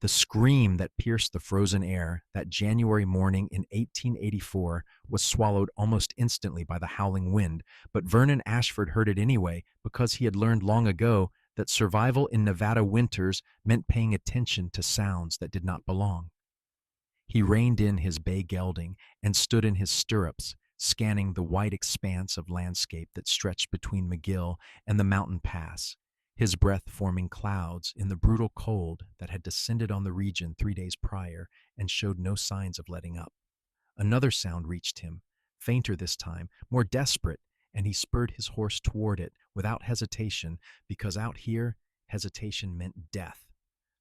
The scream that pierced the frozen air that January morning in 1884 was swallowed almost instantly by the howling wind, but Vernon Ashford heard it anyway because he had learned long ago that survival in Nevada winters meant paying attention to sounds that did not belong. He reined in his bay gelding and stood in his stirrups, scanning the wide expanse of landscape that stretched between McGill and the mountain pass, his breath forming clouds in the brutal cold that had descended on the region 3 days prior and showed no signs of letting up. Another sound reached him, fainter this time, more desperate, and he spurred his horse toward it without hesitation, because out here, hesitation meant death.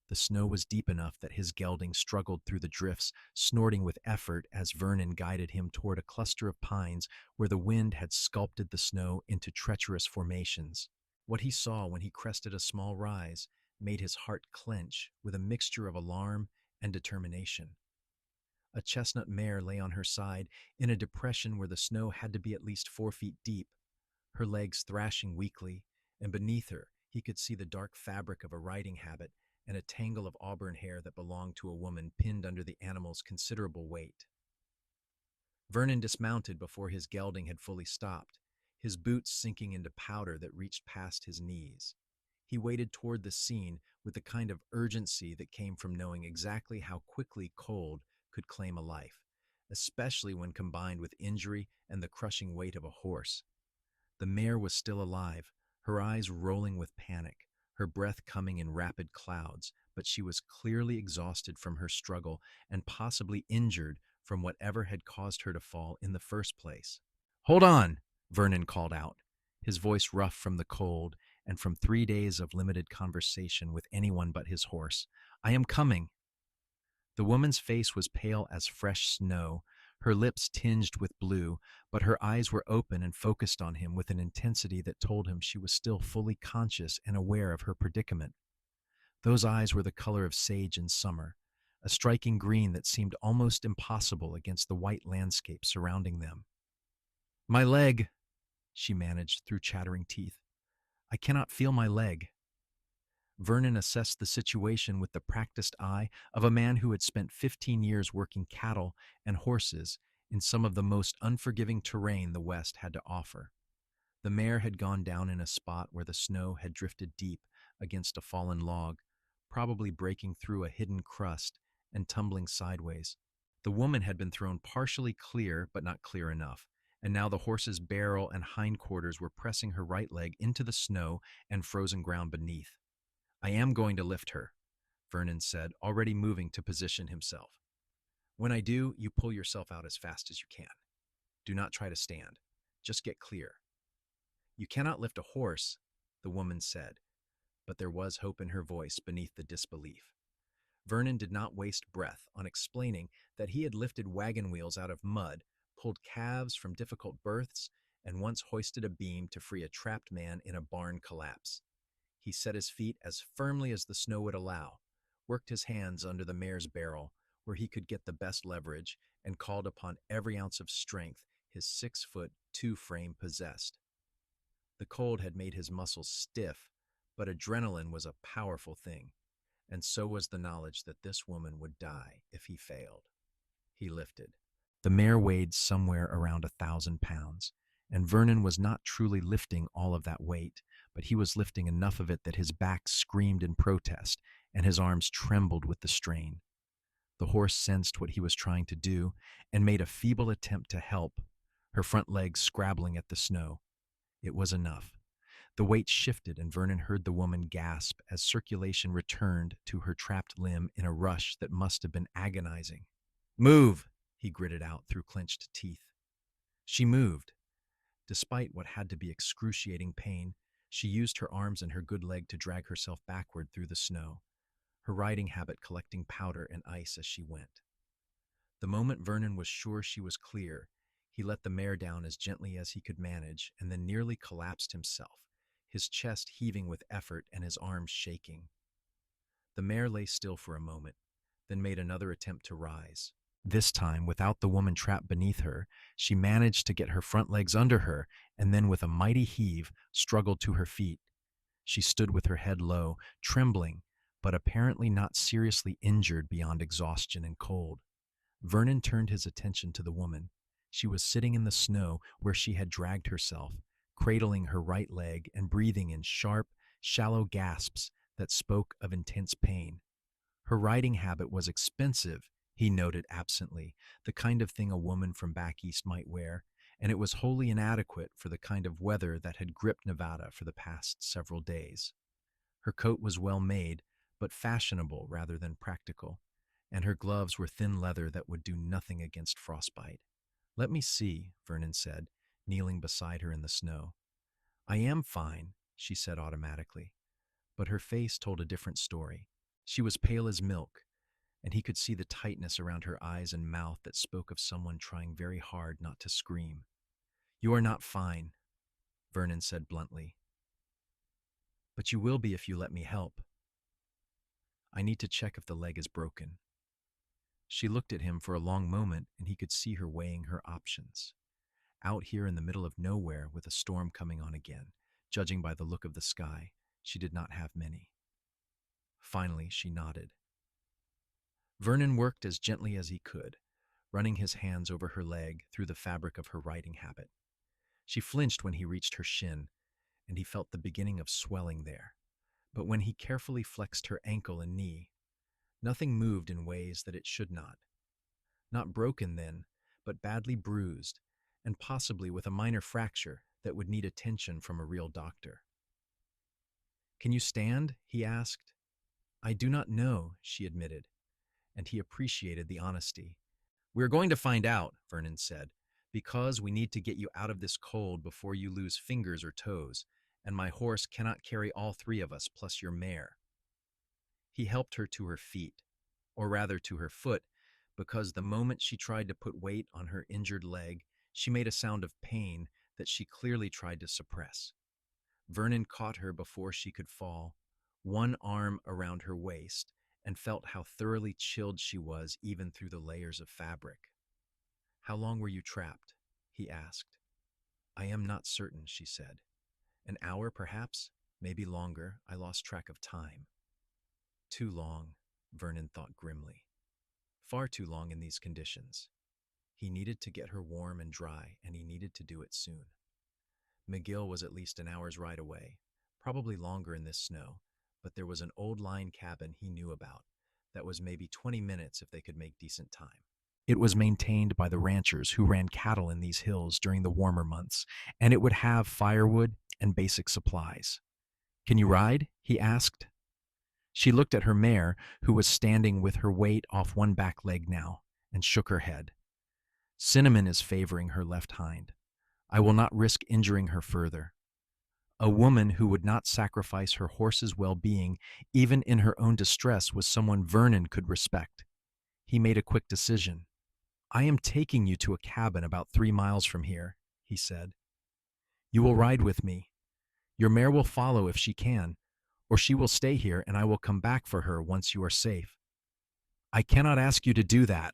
The snow was deep enough that his gelding struggled through the drifts, snorting with effort as Vernon guided him toward a cluster of pines where the wind had sculpted the snow into treacherous formations. What he saw when he crested a small rise made his heart clench with a mixture of alarm and determination. A chestnut mare lay on her side in a depression where the snow had to be at least 4 feet deep, her legs thrashing weakly, and beneath her he could see the dark fabric of a riding habit and a tangle of auburn hair that belonged to a woman pinned under the animal's considerable weight. Vernon dismounted before his gelding had fully stopped, his boots sinking into powder that reached past his knees. He waded toward the scene with the kind of urgency that came from knowing exactly how quickly cold could claim a life, especially when combined with injury and the crushing weight of a horse. The mare was still alive, her eyes rolling with panic, her breath coming in rapid clouds, but she was clearly exhausted from her struggle and possibly injured from whatever had caused her to fall in the first place. "Hold on," Vernon called out, his voice rough from the cold and from 3 days of limited conversation with anyone but his horse. "I am coming." The woman's face was pale as fresh snow, her lips tinged with blue, but her eyes were open and focused on him with an intensity that told him she was still fully conscious and aware of her predicament. Those eyes were the color of sage in summer, a striking green that seemed almost impossible against the white landscape surrounding them. "My leg," she managed through chattering teeth. "I cannot feel my leg." Vernon assessed the situation with the practiced eye of a man who had spent 15 years working cattle and horses in some of the most unforgiving terrain the West had to offer. The mare had gone down in a spot where the snow had drifted deep against a fallen log, probably breaking through a hidden crust and tumbling sideways. The woman had been thrown partially clear, but not clear enough, and now the horse's barrel and hindquarters were pressing her right leg into the snow and frozen ground beneath. "I am going to lift her," Vernon said, already moving to position himself. "When I do, you pull yourself out as fast as you can. Do not try to stand. Just get clear." "You cannot lift a horse," the woman said, but there was hope in her voice beneath the disbelief. Vernon did not waste breath on explaining that he had lifted wagon wheels out of mud, pulled calves from difficult berths, and once hoisted a beam to free a trapped man in a barn collapse. He set his feet as firmly as the snow would allow, worked his hands under the mare's barrel, where he could get the best leverage, and called upon every ounce of strength his 6'2" frame possessed. The cold had made his muscles stiff, but adrenaline was a powerful thing, and so was the knowledge that this woman would die if he failed. He lifted. The mare weighed somewhere around 1,000 pounds, and Vernon was not truly lifting all of that weight, but he was lifting enough of it that his back screamed in protest and his arms trembled with the strain. The horse sensed what he was trying to do and made a feeble attempt to help, her front legs scrabbling at the snow. It was enough. The weight shifted and Vernon heard the woman gasp as circulation returned to her trapped limb in a rush that must have been agonizing. "Move!" he gritted out through clenched teeth. She moved. Despite what had to be excruciating pain, she used her arms and her good leg to drag herself backward through the snow, her riding habit collecting powder and ice as she went. The moment Vernon was sure she was clear, he let the mare down as gently as he could manage and then nearly collapsed himself, his chest heaving with effort and his arms shaking. The mare lay still for a moment, then made another attempt to rise. This time, without the woman trapped beneath her, she managed to get her front legs under her and then with a mighty heave struggled to her feet. She stood with her head low, trembling, but apparently not seriously injured beyond exhaustion and cold. Vernon turned his attention to the woman. She was sitting in the snow where she had dragged herself, cradling her right leg and breathing in sharp, shallow gasps that spoke of intense pain. Her riding habit was expensive, he noted absently, the kind of thing a woman from back east might wear, and it was wholly inadequate for the kind of weather that had gripped Nevada for the past several days. Her coat was well made, but fashionable rather than practical, and her gloves were thin leather that would do nothing against frostbite. "Let me see," Vernon said, kneeling beside her in the snow. "I am fine," she said automatically, but her face told a different story. She was pale as milk, and he could see the tightness around her eyes and mouth that spoke of someone trying very hard not to scream. "You are not fine," Vernon said bluntly. "But you will be if you let me help. I need to check if the leg is broken." She looked at him for a long moment, and he could see her weighing her options. Out here in the middle of nowhere with a storm coming on again, judging by the look of the sky, she did not have many. Finally, she nodded. Vernon worked as gently as he could, running his hands over her leg through the fabric of her riding habit. She flinched when he reached her shin, and he felt the beginning of swelling there. But when he carefully flexed her ankle and knee, nothing moved in ways that it should not. Not broken then, but badly bruised, and possibly with a minor fracture that would need attention from a real doctor. "Can you stand?" he asked. "I do not know," she admitted, and he appreciated the honesty. "We're going to find out," Vernon said, "because we need to get you out of this cold before you lose fingers or toes, and my horse cannot carry all three of us plus your mare." He helped her to her feet, or rather to her foot, because the moment she tried to put weight on her injured leg, she made a sound of pain that she clearly tried to suppress. Vernon caught her before she could fall, one arm around her waist, and felt how thoroughly chilled she was even through the layers of fabric. "How long were you trapped?" he asked. "I am not certain," she said. "An hour, perhaps, maybe longer. I lost track of time." Too long, Vernon thought grimly. Far too long in these conditions. He needed to get her warm and dry, and he needed to do it soon. McGill was at least an hour's ride away, probably longer in this snow, but there was an old line cabin he knew about that was maybe 20 minutes if they could make decent time. It was maintained by the ranchers who ran cattle in these hills during the warmer months, and it would have firewood and basic supplies. "Can you ride?" he asked. She looked at her mare, who was standing with her weight off one back leg now, and shook her head. "Cinnamon is favoring her left hind. I will not risk injuring her further." A woman who would not sacrifice her horse's well-being, even in her own distress, was someone Vernon could respect. He made a quick decision. "I am taking you to a cabin about 3 miles from here," he said. "You will ride with me. Your mare will follow if she can, or she will stay here and I will come back for her once you are safe." "I cannot ask you to do that,"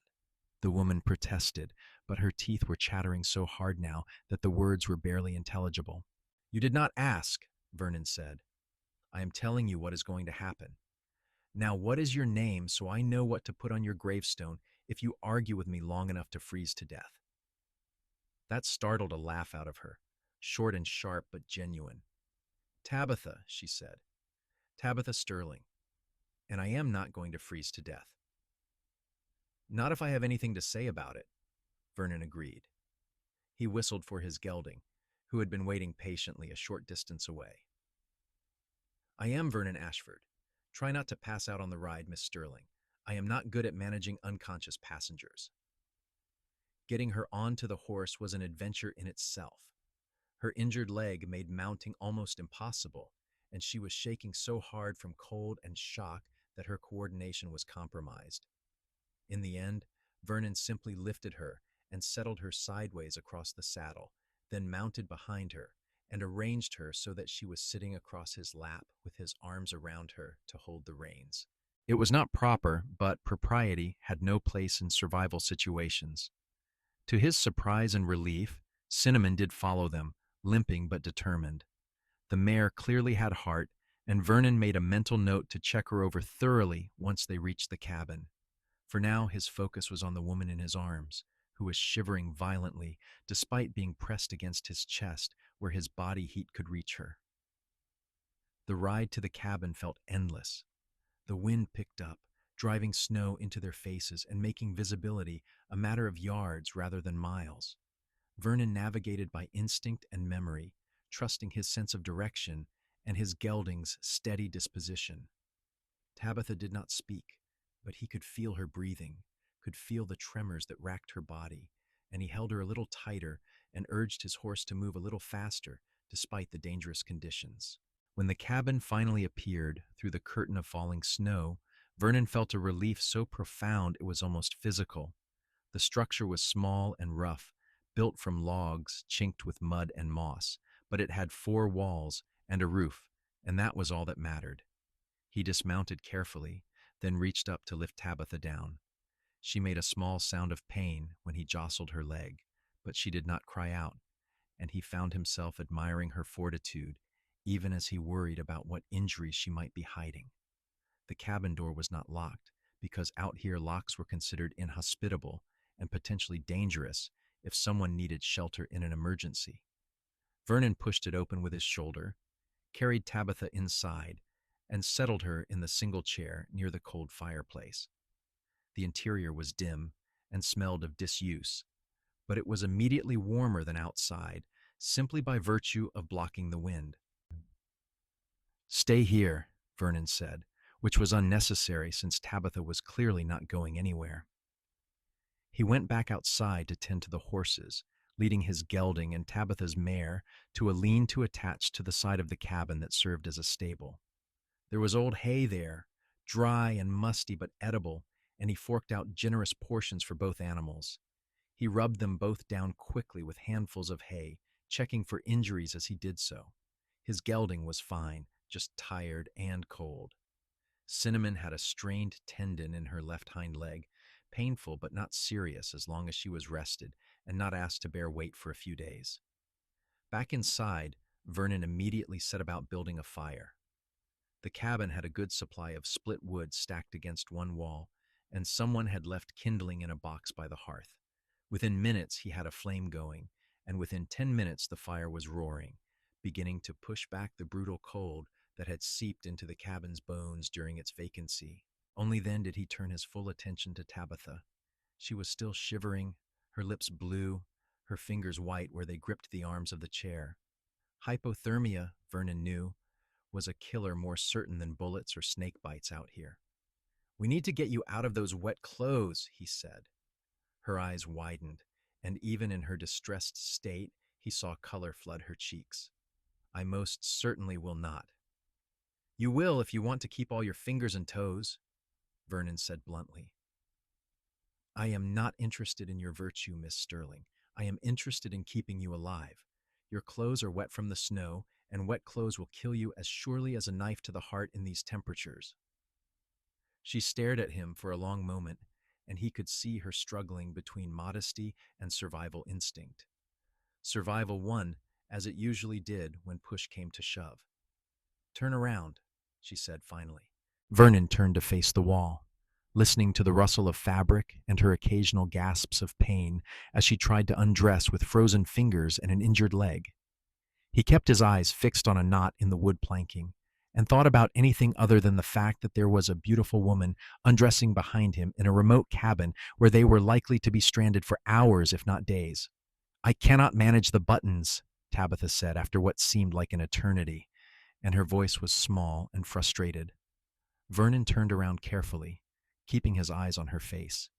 the woman protested, but her teeth were chattering so hard now that the words were barely intelligible. "You did not ask," Vernon said. "I am telling you what is going to happen. Now, what is your name so I know what to put on your gravestone if you argue with me long enough to freeze to death?" That startled a laugh out of her, short and sharp but genuine. "Tabitha," she said. "Tabitha Sterling. And I am not going to freeze to death." "Not if I have anything to say about it," Vernon agreed. He whistled for his gelding, who had been waiting patiently a short distance away. "I am Vernon Ashford. Try not to pass out on the ride, Miss Sterling. I am not good at managing unconscious passengers." Getting her onto the horse was an adventure in itself. Her injured leg made mounting almost impossible, and she was shaking so hard from cold and shock that her coordination was compromised. In the end, Vernon simply lifted her and settled her sideways across the saddle, then mounted behind her and arranged her so that she was sitting across his lap with his arms around her to hold the reins. It was not proper, but propriety had no place in survival situations. To his surprise and relief, Cinnamon did follow them, limping but determined. The mare clearly had heart, and Vernon made a mental note to check her over thoroughly once they reached the cabin. For now, his focus was on the woman in his arms, who was shivering violently despite being pressed against his chest where his body heat could reach her. The ride to the cabin felt endless. The wind picked up, driving snow into their faces and making visibility a matter of yards rather than miles. Vernon navigated by instinct and memory, trusting his sense of direction and his gelding's steady disposition. Tabitha did not speak, but he could feel her breathing, could feel the tremors that racked her body, and he held her a little tighter and urged his horse to move a little faster despite the dangerous conditions. When the cabin finally appeared through the curtain of falling snow, Vernon felt a relief so profound it was almost physical. The structure was small and rough, built from logs chinked with mud and moss, but it had 4 walls and a roof, and that was all that mattered. He dismounted carefully, then reached up to lift Tabitha down. She made a small sound of pain when he jostled her leg, but she did not cry out, and he found himself admiring her fortitude, even as he worried about what injuries she might be hiding. The cabin door was not locked, because out here locks were considered inhospitable and potentially dangerous if someone needed shelter in an emergency. Vernon pushed it open with his shoulder, carried Tabitha inside, and settled her in the single chair near the cold fireplace. The interior was dim and smelled of disuse, but it was immediately warmer than outside, simply by virtue of blocking the wind. "Stay here," Vernon said, which was unnecessary since Tabitha was clearly not going anywhere. He went back outside to tend to the horses, leading his gelding and Tabitha's mare to a lean-to attached to the side of the cabin that served as a stable. There was old hay there, dry and musty but edible, and he forked out generous portions for both animals. He rubbed them both down quickly with handfuls of hay, checking for injuries as he did so. His gelding was fine, just tired and cold. Cinnamon had a strained tendon in her left hind leg, painful but not serious as long as she was rested and not asked to bear weight for a few days. Back inside, Vernon immediately set about building a fire. The cabin had a good supply of split wood stacked against one wall, and someone had left kindling in a box by the hearth. Within minutes, he had a flame going, and within 10 minutes the fire was roaring, beginning to push back the brutal cold that had seeped into the cabin's bones during its vacancy. Only then did he turn his full attention to Tabitha. She was still shivering, her lips blue, her fingers white where they gripped the arms of the chair. Hypothermia, Vernon knew, was a killer more certain than bullets or snake bites out here. "We need to get you out of those wet clothes," he said. Her eyes widened, and even in her distressed state, he saw color flood her cheeks. "I most certainly will not." "You will if you want to keep all your fingers and toes," Vernon said bluntly. "I am not interested in your virtue, Miss Sterling. I am interested in keeping you alive. Your clothes are wet from the snow, and wet clothes will kill you as surely as a knife to the heart in these temperatures." She stared at him for a long moment, and he could see her struggling between modesty and survival instinct. Survival won, as it usually did when push came to shove. "Turn around," she said finally. Vernon turned to face the wall, listening to the rustle of fabric and her occasional gasps of pain as she tried to undress with frozen fingers and an injured leg. He kept his eyes fixed on a knot in the wood planking and thought about anything other than the fact that there was a beautiful woman undressing behind him in a remote cabin where they were likely to be stranded for hours, if not days. "I cannot manage the buttons," Tabitha said after what seemed like an eternity, and her voice was small and frustrated. Vernon turned around carefully, keeping his eyes on her face.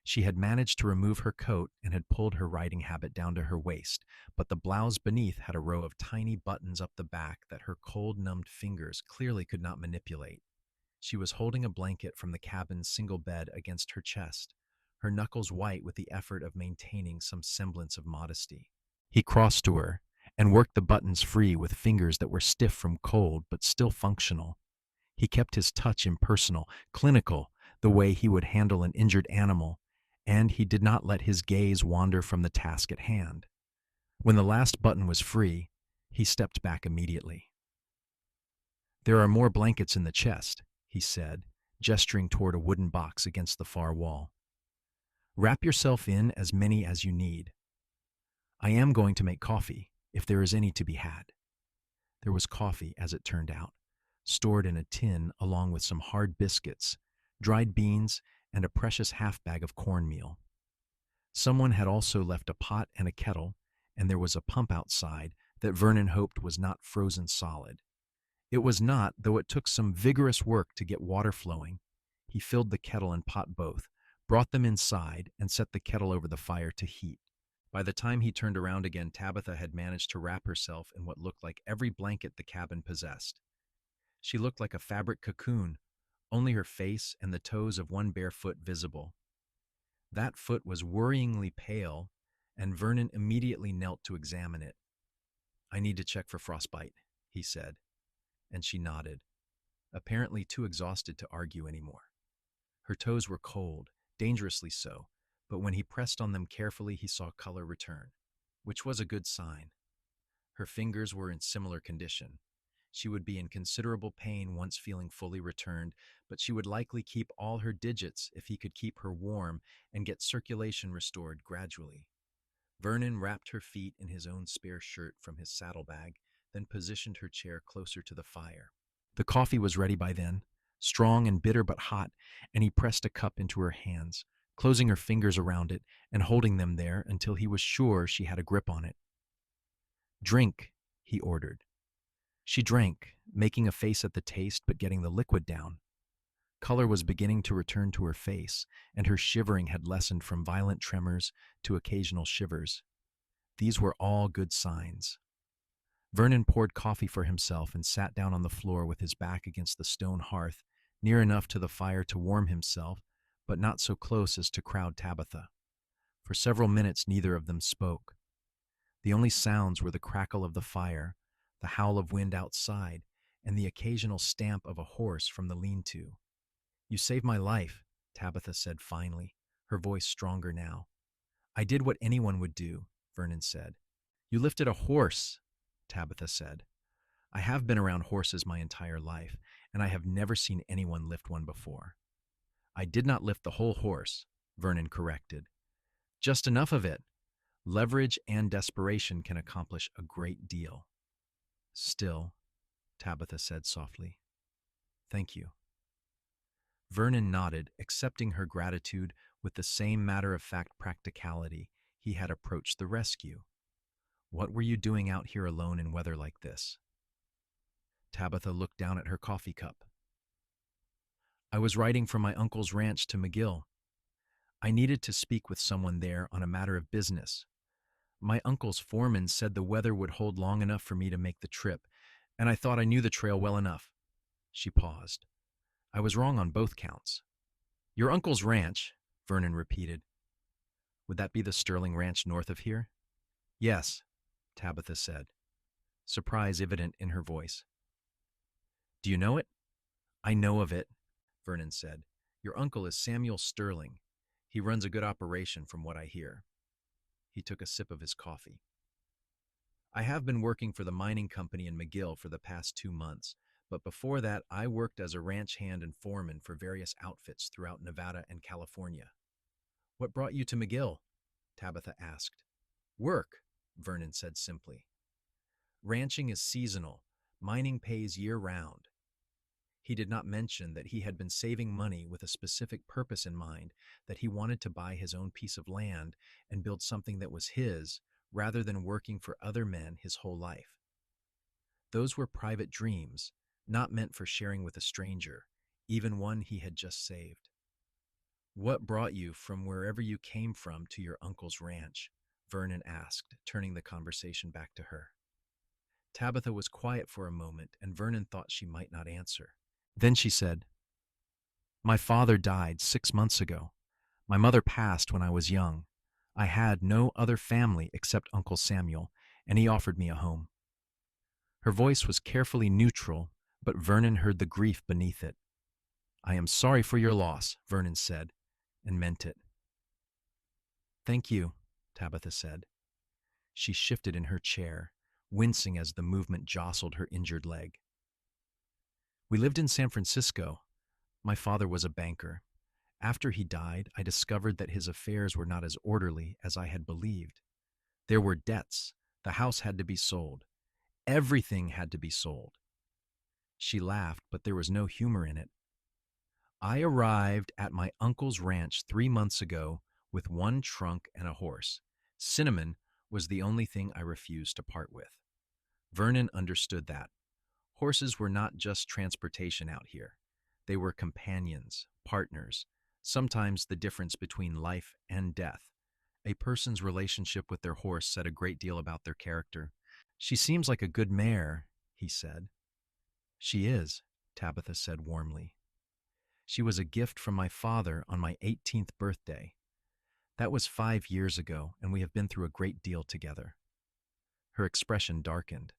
She had managed to remove her coat and had pulled her riding habit down to her waist, but the blouse beneath had a row of tiny buttons up the back that her cold-numbed fingers clearly could not manipulate. She was holding a blanket from the cabin's single bed against her chest, her knuckles white with the effort of maintaining some semblance of modesty. He crossed to her and worked the buttons free with fingers that were stiff from cold but still functional. He kept his touch impersonal, clinical, the way he would handle an injured animal, and he did not let his gaze wander from the task at hand. When the last button was free, he stepped back immediately. There are more blankets in the chest, he said, gesturing toward a wooden box against the far wall. Wrap yourself in as many as you need. I am going to make coffee, if there is any to be had. There was coffee, as it turned out, stored in a tin along with some hard biscuits, dried beans, and a precious half-bag of cornmeal. Someone had also left a pot and a kettle, and there was a pump outside that Vernon hoped was not frozen solid. It was not, though it took some vigorous work to get water flowing. He filled the kettle and pot both, brought them inside, and set the kettle over the fire to heat. By the time he turned around again, Tabitha had managed to wrap herself in what looked like every blanket the cabin possessed. She looked like a fabric cocoon, only her face and the toes of one bare foot visible. That foot was worryingly pale, and Vernon immediately knelt to examine it. "I need to check for frostbite," he said, and she nodded, apparently too exhausted to argue anymore. Her toes were cold, dangerously so, but when he pressed on them carefully, he saw color return, which was a good sign. Her fingers were in similar condition. She would be in considerable pain once feeling fully returned, but she would likely keep all her digits if he could keep her warm and get circulation restored gradually. Vernon wrapped her feet in his own spare shirt from his saddlebag, then positioned her chair closer to the fire. The coffee was ready by then, strong and bitter but hot, and he pressed a cup into her hands, closing her fingers around it and holding them there until he was sure she had a grip on it. "Drink," he ordered. She drank, making a face at the taste but getting the liquid down. Color was beginning to return to her face, and her shivering had lessened from violent tremors to occasional shivers. These were all good signs. Vernon poured coffee for himself and sat down on the floor with his back against the stone hearth, near enough to the fire to warm himself, but not so close as to crowd Tabitha. For several minutes neither of them spoke. The only sounds were the crackle of the fire, the howl of wind outside, and the occasional stamp of a horse from the lean-to. "You saved my life," Tabitha said finally, her voice stronger now. "I did what anyone would do," Vernon said. "You lifted a horse," Tabitha said. "I have been around horses my entire life, and I have never seen anyone lift one before." "I did not lift the whole horse," Vernon corrected. "Just enough of it. Leverage and desperation can accomplish a great deal." "Still," Tabitha said softly, "thank you." Vernon nodded, accepting her gratitude with the same matter-of-fact practicality he had approached the rescue. "What were you doing out here alone in weather like this?" Tabitha looked down at her coffee cup. "I was riding from my uncle's ranch to McGill. I needed to speak with someone there on a matter of business. My uncle's foreman said the weather would hold long enough for me to make the trip, and I thought I knew the trail well enough." She paused. "I was wrong on both counts." "Your uncle's ranch," Vernon repeated. "Would that be the Sterling Ranch north of here?" "Yes," Tabitha said, surprise evident in her voice. "Do you know it?" "I know of it," Vernon said. "Your uncle is Samuel Sterling. He runs a good operation from what I hear." He took a sip of his coffee. "I have been working for the mining company in McGill for the past 2 months, but before that I worked as a ranch hand and foreman for various outfits throughout Nevada and California." "What brought you to McGill?" Tabitha asked. "Work," Vernon said simply. "Ranching is seasonal. Mining pays year-round." He did not mention that he had been saving money with a specific purpose in mind, that he wanted to buy his own piece of land and build something that was his, rather than working for other men his whole life. Those were private dreams, not meant for sharing with a stranger, even one he had just saved. "What brought you from wherever you came from to your uncle's ranch?" Vernon asked, turning the conversation back to her. Tabitha was quiet for a moment, and Vernon thought she might not answer. Then she said, "My father died 6 months ago. My mother passed when I was young. I had no other family except Uncle Samuel, and he offered me a home." Her voice was carefully neutral, but Vernon heard the grief beneath it. "I am sorry for your loss," Vernon said, and meant it. "Thank you," Tabitha said. She shifted in her chair, wincing as the movement jostled her injured leg. We lived in San Francisco. My father was a banker. After he died, I discovered that his affairs were not as orderly as I had believed. There were debts. The house had to be sold. Everything had to be sold. She laughed, but there was no humor in it. I arrived at my uncle's ranch 3 months ago with one trunk and a horse. Cinnamon was the only thing I refused to part with. Vernon understood that. Horses were not just transportation out here. They were companions, partners, sometimes the difference between life and death. A person's relationship with their horse said a great deal about their character. She seems like a good mare, he said. She is, Tabitha said warmly. She was a gift from my father on my 18th birthday. That was 5 years ago, and we have been through a great deal together. Her expression darkened.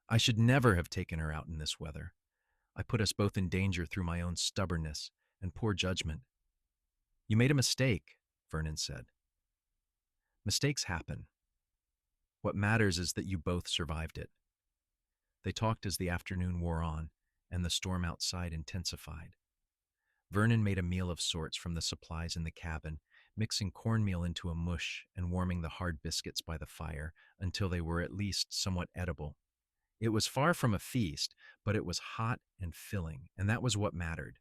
I should never have taken her out in this weather. I put us both in danger through my own stubbornness and poor judgment. You made a mistake, Vernon said. Mistakes happen. What matters is that you both survived it. They talked as the afternoon wore on, and the storm outside intensified. Vernon made a meal of sorts from the supplies in the cabin, mixing cornmeal into a mush and warming the hard biscuits by the fire until they were at least somewhat edible. It was far from a feast, but it was hot and filling, and that was what mattered.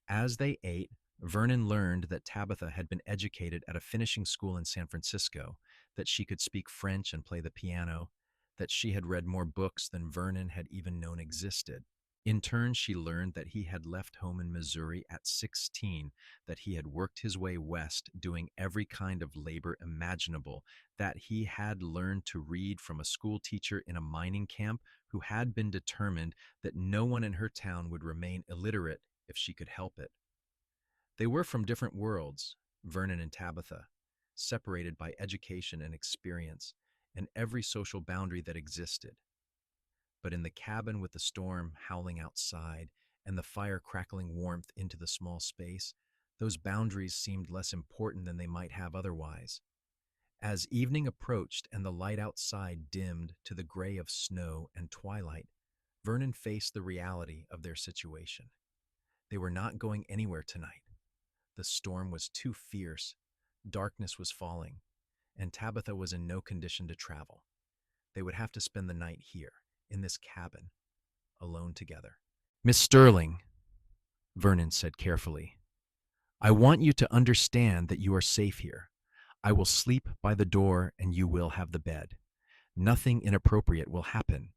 As they ate, Vernon learned that Tabitha had been educated at a finishing school in San Francisco, that she could speak French and play the piano, that she had read more books than Vernon had even known existed. In turn, she learned that he had left home in Missouri at 16, that he had worked his way west doing every kind of labor imaginable, that he had learned to read from a school teacher in a mining camp who had been determined that no one in her town would remain illiterate if she could help it. They were from different worlds, Vernon and Tabitha, separated by education and experience, and every social boundary that existed. But in the cabin with the storm howling outside and the fire crackling warmth into the small space, those boundaries seemed less important than they might have otherwise. As evening approached and the light outside dimmed to the gray of snow and twilight, Vernon faced the reality of their situation. They were not going anywhere tonight. The storm was too fierce, darkness was falling, and Tabitha was in no condition to travel. They would have to spend the night here, in this cabin, alone together. Miss Sterling, Vernon said carefully, I want you to understand that you are safe here. I will sleep by the door and you will have the bed. Nothing inappropriate will happen.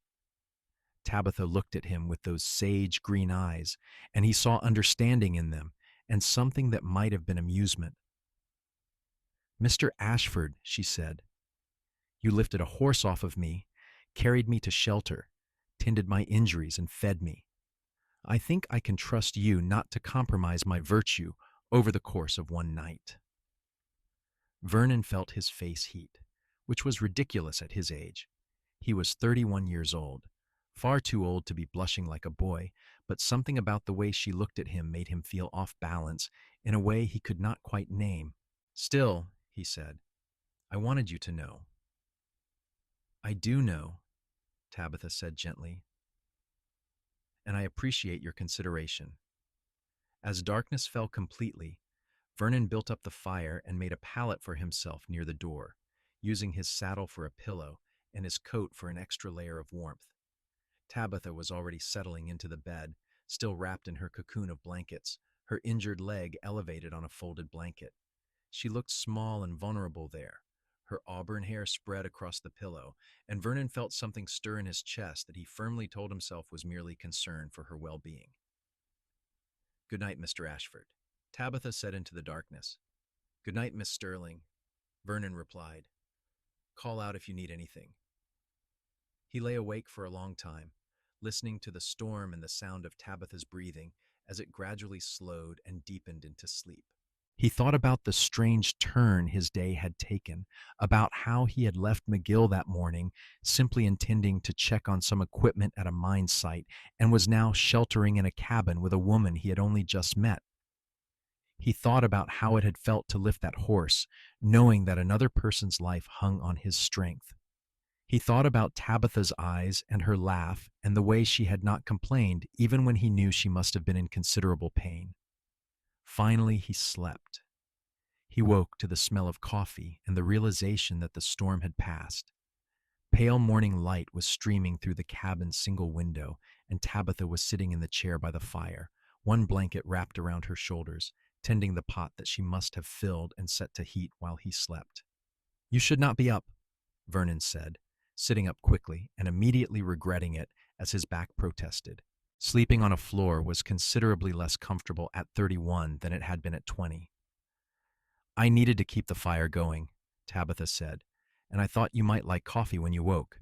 Tabitha looked at him with those sage green eyes, and he saw understanding in them and something that might have been amusement. Mr. Ashford, she said, you lifted a horse off of me, carried me to shelter, tended my injuries, and fed me. I think I can trust you not to compromise my virtue over the course of one night. Vernon felt his face heat, which was ridiculous at his age. He was 31 years old, far too old to be blushing like a boy, but something about the way she looked at him made him feel off balance in a way he could not quite name. Still, he said, I wanted you to know. I do know, Tabitha said gently, and I appreciate your consideration. As darkness fell completely, Vernon built up the fire and made a pallet for himself near the door, using his saddle for a pillow and his coat for an extra layer of warmth. Tabitha was already settling into the bed, still wrapped in her cocoon of blankets, her injured leg elevated on a folded blanket. She looked small and vulnerable there, her auburn hair spread across the pillow, and Vernon felt something stir in his chest that he firmly told himself was merely concern for her well-being. Good night, Mr. Ashford, Tabitha said into the darkness. Good night, Miss Sterling, Vernon replied. Call out if you need anything. He lay awake for a long time, listening to the storm and the sound of Tabitha's breathing as it gradually slowed and deepened into sleep. He thought about the strange turn his day had taken, about how he had left McGill that morning simply intending to check on some equipment at a mine site and was now sheltering in a cabin with a woman he had only just met. He thought about how it had felt to lift that horse, knowing that another person's life hung on his strength. He thought about Tabitha's eyes and her laugh and the way she had not complained even when he knew she must have been in considerable pain. Finally, he slept. He woke to the smell of coffee and the realization that the storm had passed. Pale morning light was streaming through the cabin's single window, and Tabitha was sitting in the chair by the fire, one blanket wrapped around her shoulders, tending the pot that she must have filled and set to heat while he slept. "You should not be up," Vernon said, sitting up quickly and immediately regretting it as his back protested. Sleeping on a floor was considerably less comfortable at 31 than it had been at 20. "I needed to keep the fire going," Tabitha said, "and I thought you might like coffee when you woke."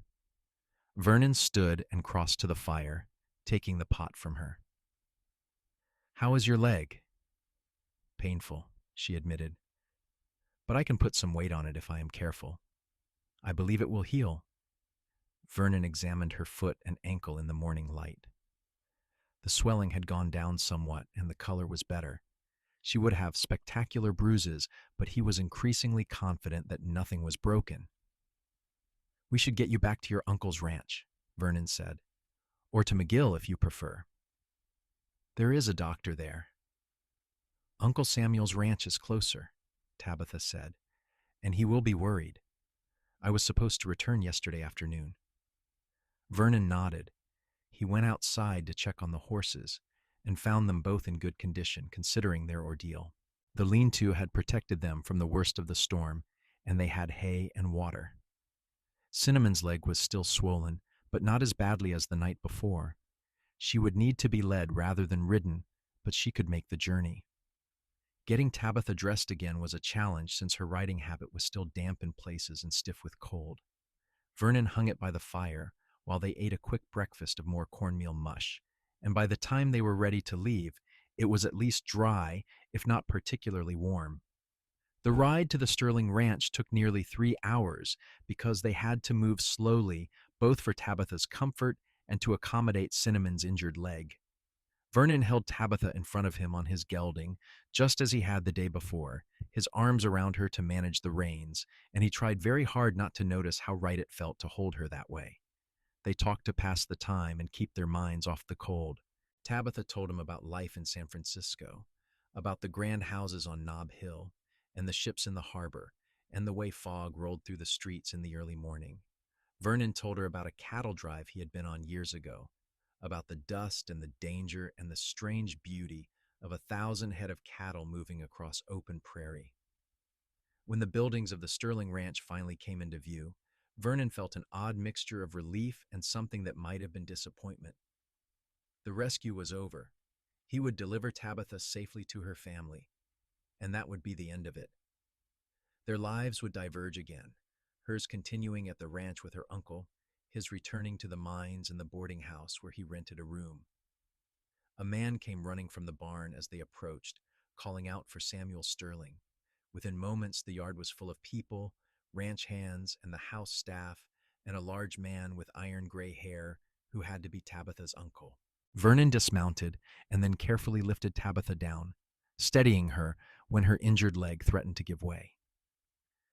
Vernon stood and crossed to the fire, taking the pot from her. "How is your leg?" "Painful," she admitted, "but I can put some weight on it if I am careful. I believe it will heal." Vernon examined her foot and ankle in the morning light. The swelling had gone down somewhat and the color was better. She would have spectacular bruises, but he was increasingly confident that nothing was broken. "We should get you back to your uncle's ranch," Vernon said, "or to McGill if you prefer. There is a doctor there." "Uncle Samuel's ranch is closer," Tabitha said, "and he will be worried. I was supposed to return yesterday afternoon." Vernon nodded. He went outside to check on the horses and found them both in good condition considering their ordeal. The lean-to had protected them from the worst of the storm, and they had hay and water. Cinnamon's leg was still swollen, but not as badly as the night before. She would need to be led rather than ridden, but she could make the journey. Getting Tabitha dressed again was a challenge since her riding habit was still damp in places and stiff with cold. Vernon hung it by the fire while they ate a quick breakfast of more cornmeal mush, and by the time they were ready to leave, it was at least dry, if not particularly warm. The ride to the Sterling Ranch took nearly 3 hours because they had to move slowly, both for Tabitha's comfort and to accommodate Cinnamon's injured leg. Vernon held Tabitha in front of him on his gelding, just as he had the day before, his arms around her to manage the reins, and he tried very hard not to notice how right it felt to hold her that way. They talked to pass the time and keep their minds off the cold. Tabitha told him about life in San Francisco, about the grand houses on Nob Hill, and the ships in the harbor, and the way fog rolled through the streets in the early morning. Vernon told her about a cattle drive he had been on years ago, about the dust and the danger and the strange beauty of 1,000 head of cattle moving across open prairie. When the buildings of the Sterling Ranch finally came into view, Vernon felt an odd mixture of relief and something that might have been disappointment. The rescue was over. He would deliver Tabitha safely to her family, and that would be the end of it. Their lives would diverge again, hers continuing at the ranch with her uncle, his returning to the mines and the boarding house where he rented a room. A man came running from the barn as they approached, calling out for Samuel Sterling. Within moments, the yard was full of people, ranch hands, and the house staff, and a large man with iron-gray hair who had to be Tabitha's uncle. Vernon dismounted and then carefully lifted Tabitha down, steadying her when her injured leg threatened to give way.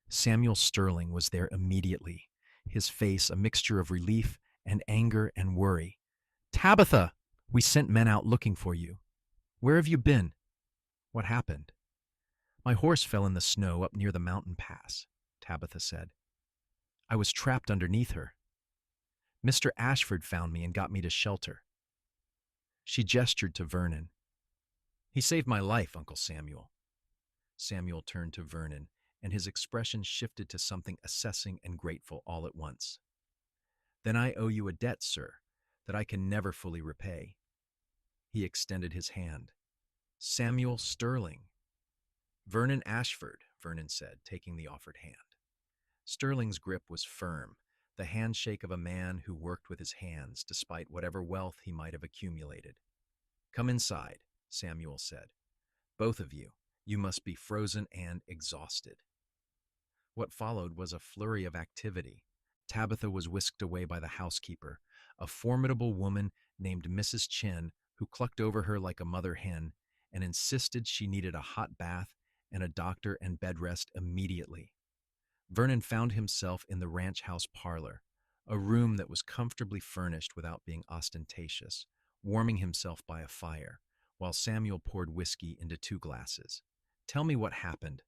Samuel Sterling was there immediately, his face a mixture of relief and anger and worry. "Tabitha! We sent men out looking for you. Where have you been? What happened?" "My horse fell in the snow up near the mountain pass," Tabitha said. "I was trapped underneath her. Mr. Ashford found me and got me to shelter." She gestured to Vernon. "He saved my life, Uncle Samuel." Samuel turned to Vernon, and his expression shifted to something assessing and grateful all at once. "Then I owe you a debt, sir, that I can never fully repay." He extended his hand. "Samuel Sterling." "Vernon Ashford," Vernon said, taking the offered hand. Sterling's grip was firm, the handshake of a man who worked with his hands despite whatever wealth he might have accumulated. "Come inside," Samuel said. "Both of you, you must be frozen and exhausted." What followed was a flurry of activity. Tabitha was whisked away by the housekeeper, a formidable woman named Mrs. Chin, who clucked over her like a mother hen and insisted she needed a hot bath and a doctor and bed rest immediately. Vernon found himself in the ranch house parlor, a room that was comfortably furnished without being ostentatious, warming himself by a fire, while Samuel poured whiskey into 2 glasses. "Tell me what happened,"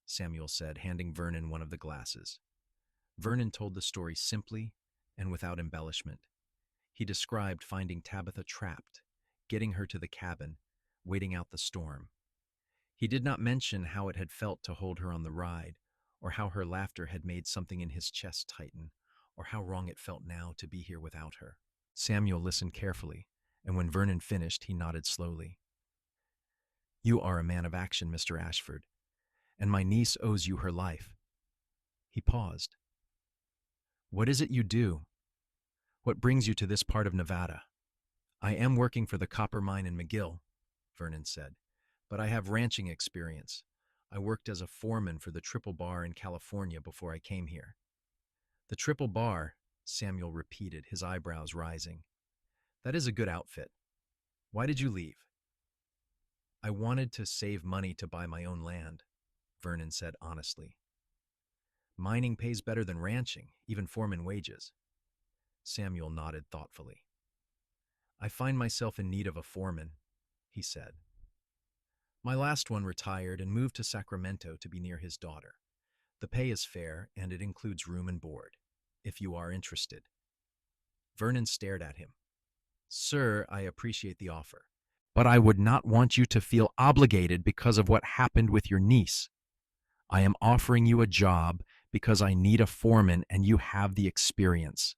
Samuel said, handing Vernon one of the glasses. Vernon told the story simply and without embellishment. He described finding Tabitha trapped, getting her to the cabin, waiting out the storm. He did not mention how it had felt to hold her on the ride, or how her laughter had made something in his chest tighten, or how wrong it felt now to be here without her. Samuel listened carefully, and when Vernon finished, he nodded slowly. "You are a man of action, Mr. Ashford, and my niece owes you her life." He paused. "What is it you do? What brings you to this part of Nevada?" "I am working for the copper mine in McGill," Vernon said, "but I have ranching experience. I worked as a foreman for the Triple Bar in California before I came here." "The Triple Bar," Samuel repeated, his eyebrows rising. "That is a good outfit. Why did you leave?" "I wanted to save money to buy my own land," Vernon said honestly. "Mining pays better than ranching, even foreman wages." Samuel nodded thoughtfully. "I find myself in need of a foreman," he said. "My last one retired and moved to Sacramento to be near his daughter. The pay is fair, and it includes room and board, if you are interested." Vernon stared at him. "Sir, I appreciate the offer, but I would not want you to feel obligated because of what happened with your niece. I am offering you a job because I need a foreman and you have the experience,"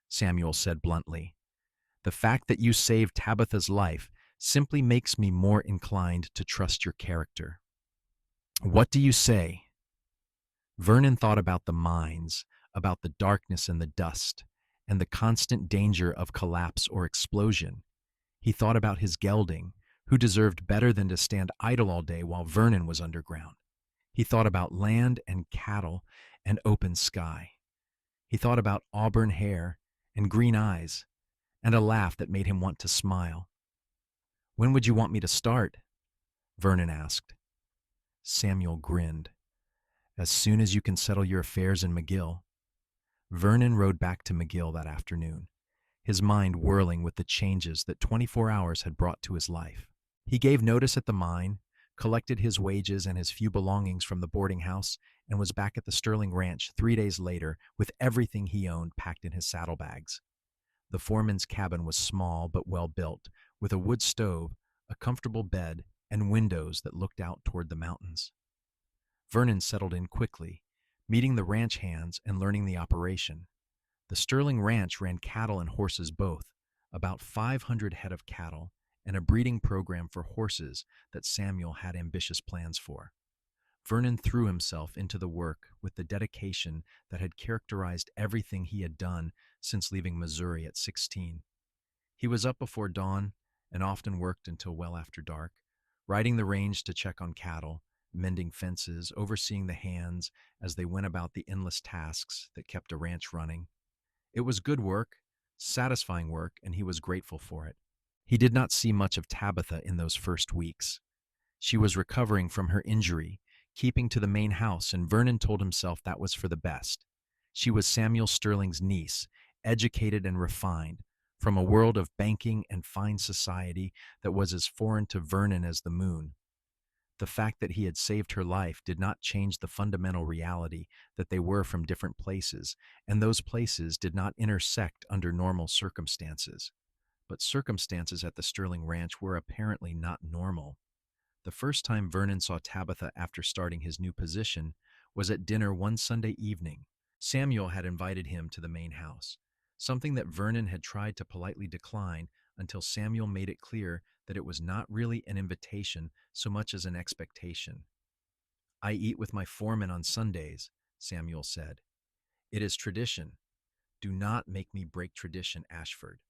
Samuel said bluntly. "The fact that you saved Tabitha's life simply makes me more inclined to trust your character. What do you say?" Vernon thought about the mines, about the darkness and the dust, and the constant danger of collapse or explosion. He thought about his gelding, who deserved better than to stand idle all day while Vernon was underground. He thought about land and cattle and open sky. He thought about auburn hair and green eyes and a laugh that made him want to smile. "When would you want me to start?" Vernon asked. Samuel grinned. "As soon as you can settle your affairs in McGill." Vernon rode back to McGill that afternoon, his mind whirling with the changes that 24 hours had brought to his life. He gave notice at the mine, collected his wages and his few belongings from the boarding house, and was back at the Sterling Ranch 3 days later with everything he owned packed in his saddlebags. The foreman's cabin was small but well built, with a wood stove, a comfortable bed, and windows that looked out toward the mountains. Vernon settled in quickly, meeting the ranch hands and learning the operation. The Sterling Ranch ran cattle and horses both, about 500 head of cattle, and a breeding program for horses that Samuel had ambitious plans for. Vernon threw himself into the work with the dedication that had characterized everything he had done since leaving Missouri at 16. He was up before dawn and often worked until well after dark, riding the range to check on cattle, mending fences, overseeing the hands as they went about the endless tasks that kept a ranch running. It was good work, satisfying work, and he was grateful for it. He did not see much of Tabitha in those first weeks. She was recovering from her injury, keeping to the main house, and Vernon told himself that was for the best. She was Samuel Sterling's niece, educated and refined, from a world of banking and fine society that was as foreign to Vernon as the moon. The fact that he had saved her life did not change the fundamental reality that they were from different places, and those places did not intersect under normal circumstances. But circumstances at the Sterling Ranch were apparently not normal. The first time Vernon saw Tabitha after starting his new position was at dinner one Sunday evening. Samuel had invited him to the main house, something that Vernon had tried to politely decline until Samuel made it clear that it was not really an invitation so much as an expectation. "I eat with my foreman on Sundays," Samuel said. "It is tradition. Do not make me break tradition, Ashford."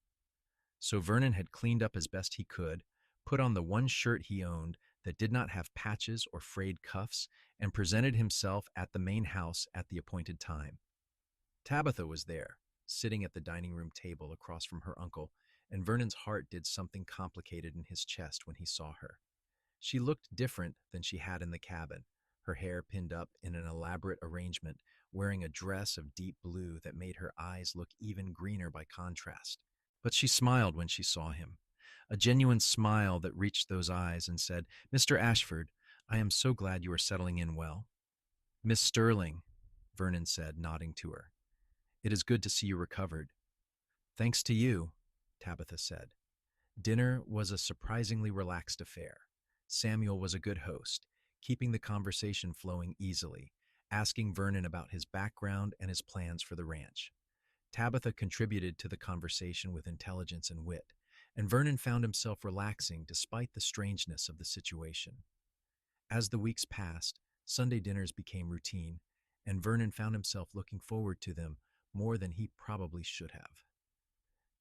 So Vernon had cleaned up as best he could, put on the one shirt he owned that did not have patches or frayed cuffs, and presented himself at the main house at the appointed time. Tabitha was there, sitting at the dining room table across from her uncle, and Vernon's heart did something complicated in his chest when he saw her. She looked different than she had in the cabin. her hair pinned up in an elaborate arrangement, wearing a dress of deep blue that made her eyes look even greener by contrast. But she smiled when she saw him, a genuine smile that reached those eyes and said, "Mr. Ashford, I am so glad you are settling in well." "Miss Sterling," Vernon said, nodding to her. "It is good to see you recovered." "Thanks to you," Tabitha said. Dinner was a surprisingly relaxed affair. Samuel was a good host, keeping the conversation flowing easily, asking Vernon about his background and his plans for the ranch. Tabitha contributed to the conversation with intelligence and wit, and Vernon found himself relaxing despite the strangeness of the situation. As the weeks passed, Sunday dinners became routine, and Vernon found himself looking forward to them more than he probably should have.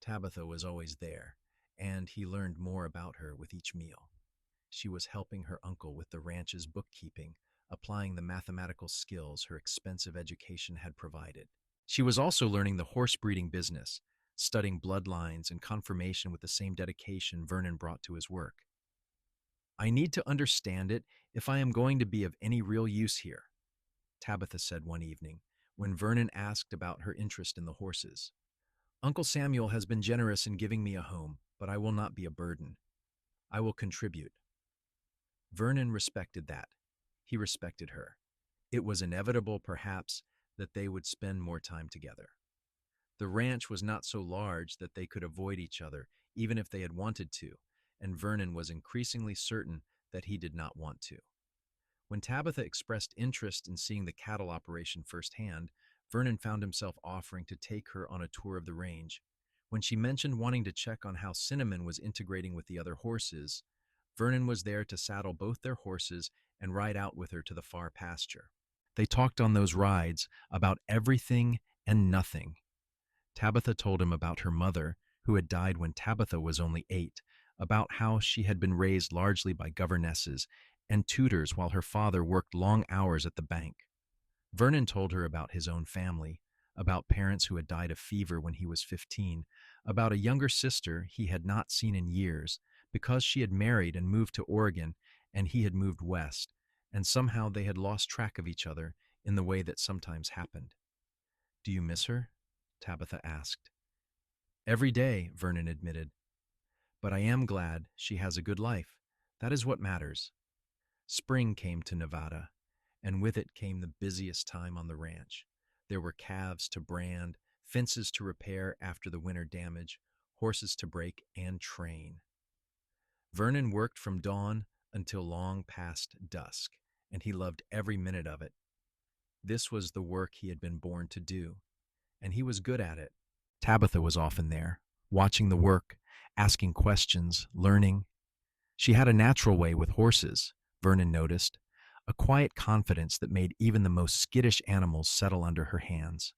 Tabitha was always there, and he learned more about her with each meal. She was helping her uncle with the ranch's bookkeeping, applying the mathematical skills her expensive education had provided. She was also learning the horse breeding business, studying bloodlines and conformation with the same dedication Vernon brought to his work. "I need to understand it if I am going to be of any real use here," Tabitha said one evening, when Vernon asked about her interest in the horses. "Uncle Samuel has been generous in giving me a home, but I will not be a burden. I will contribute." Vernon respected that. He respected her. It was inevitable, perhaps, that they would spend more time together. The ranch was not so large that they could avoid each other, even if they had wanted to, and Vernon was increasingly certain that he did not want to. When Tabitha expressed interest in seeing the cattle operation firsthand, Vernon found himself offering to take her on a tour of the range. When she mentioned wanting to check on how Cinnamon was integrating with the other horses, Vernon was there to saddle both their horses and ride out with her to the far pasture. They talked on those rides about everything and nothing. Tabitha told him about her mother, who had died when Tabitha was only 8, about how she had been raised largely by governesses and tutors while her father worked long hours at the bank. Vernon told her about his own family, about parents who had died of fever when he was 15, about a younger sister he had not seen in years because she had married and moved to Oregon and he had moved west, and somehow they had lost track of each other in the way that sometimes happened. "Do you miss her?" Tabitha asked. "Every day," Vernon admitted. "But I am glad she has a good life. That is what matters." Spring came to Nevada, and with it came the busiest time on the ranch. There were calves to brand, fences to repair after the winter damage, horses to break and train. Vernon worked from dawn until long past dusk, and he loved every minute of it. This was the work he had been born to do, and he was good at it. Tabitha was often there, watching the work, asking questions, learning. She had a natural way with horses, Vernon noticed, a quiet confidence that made even the most skittish animals settle under her hands.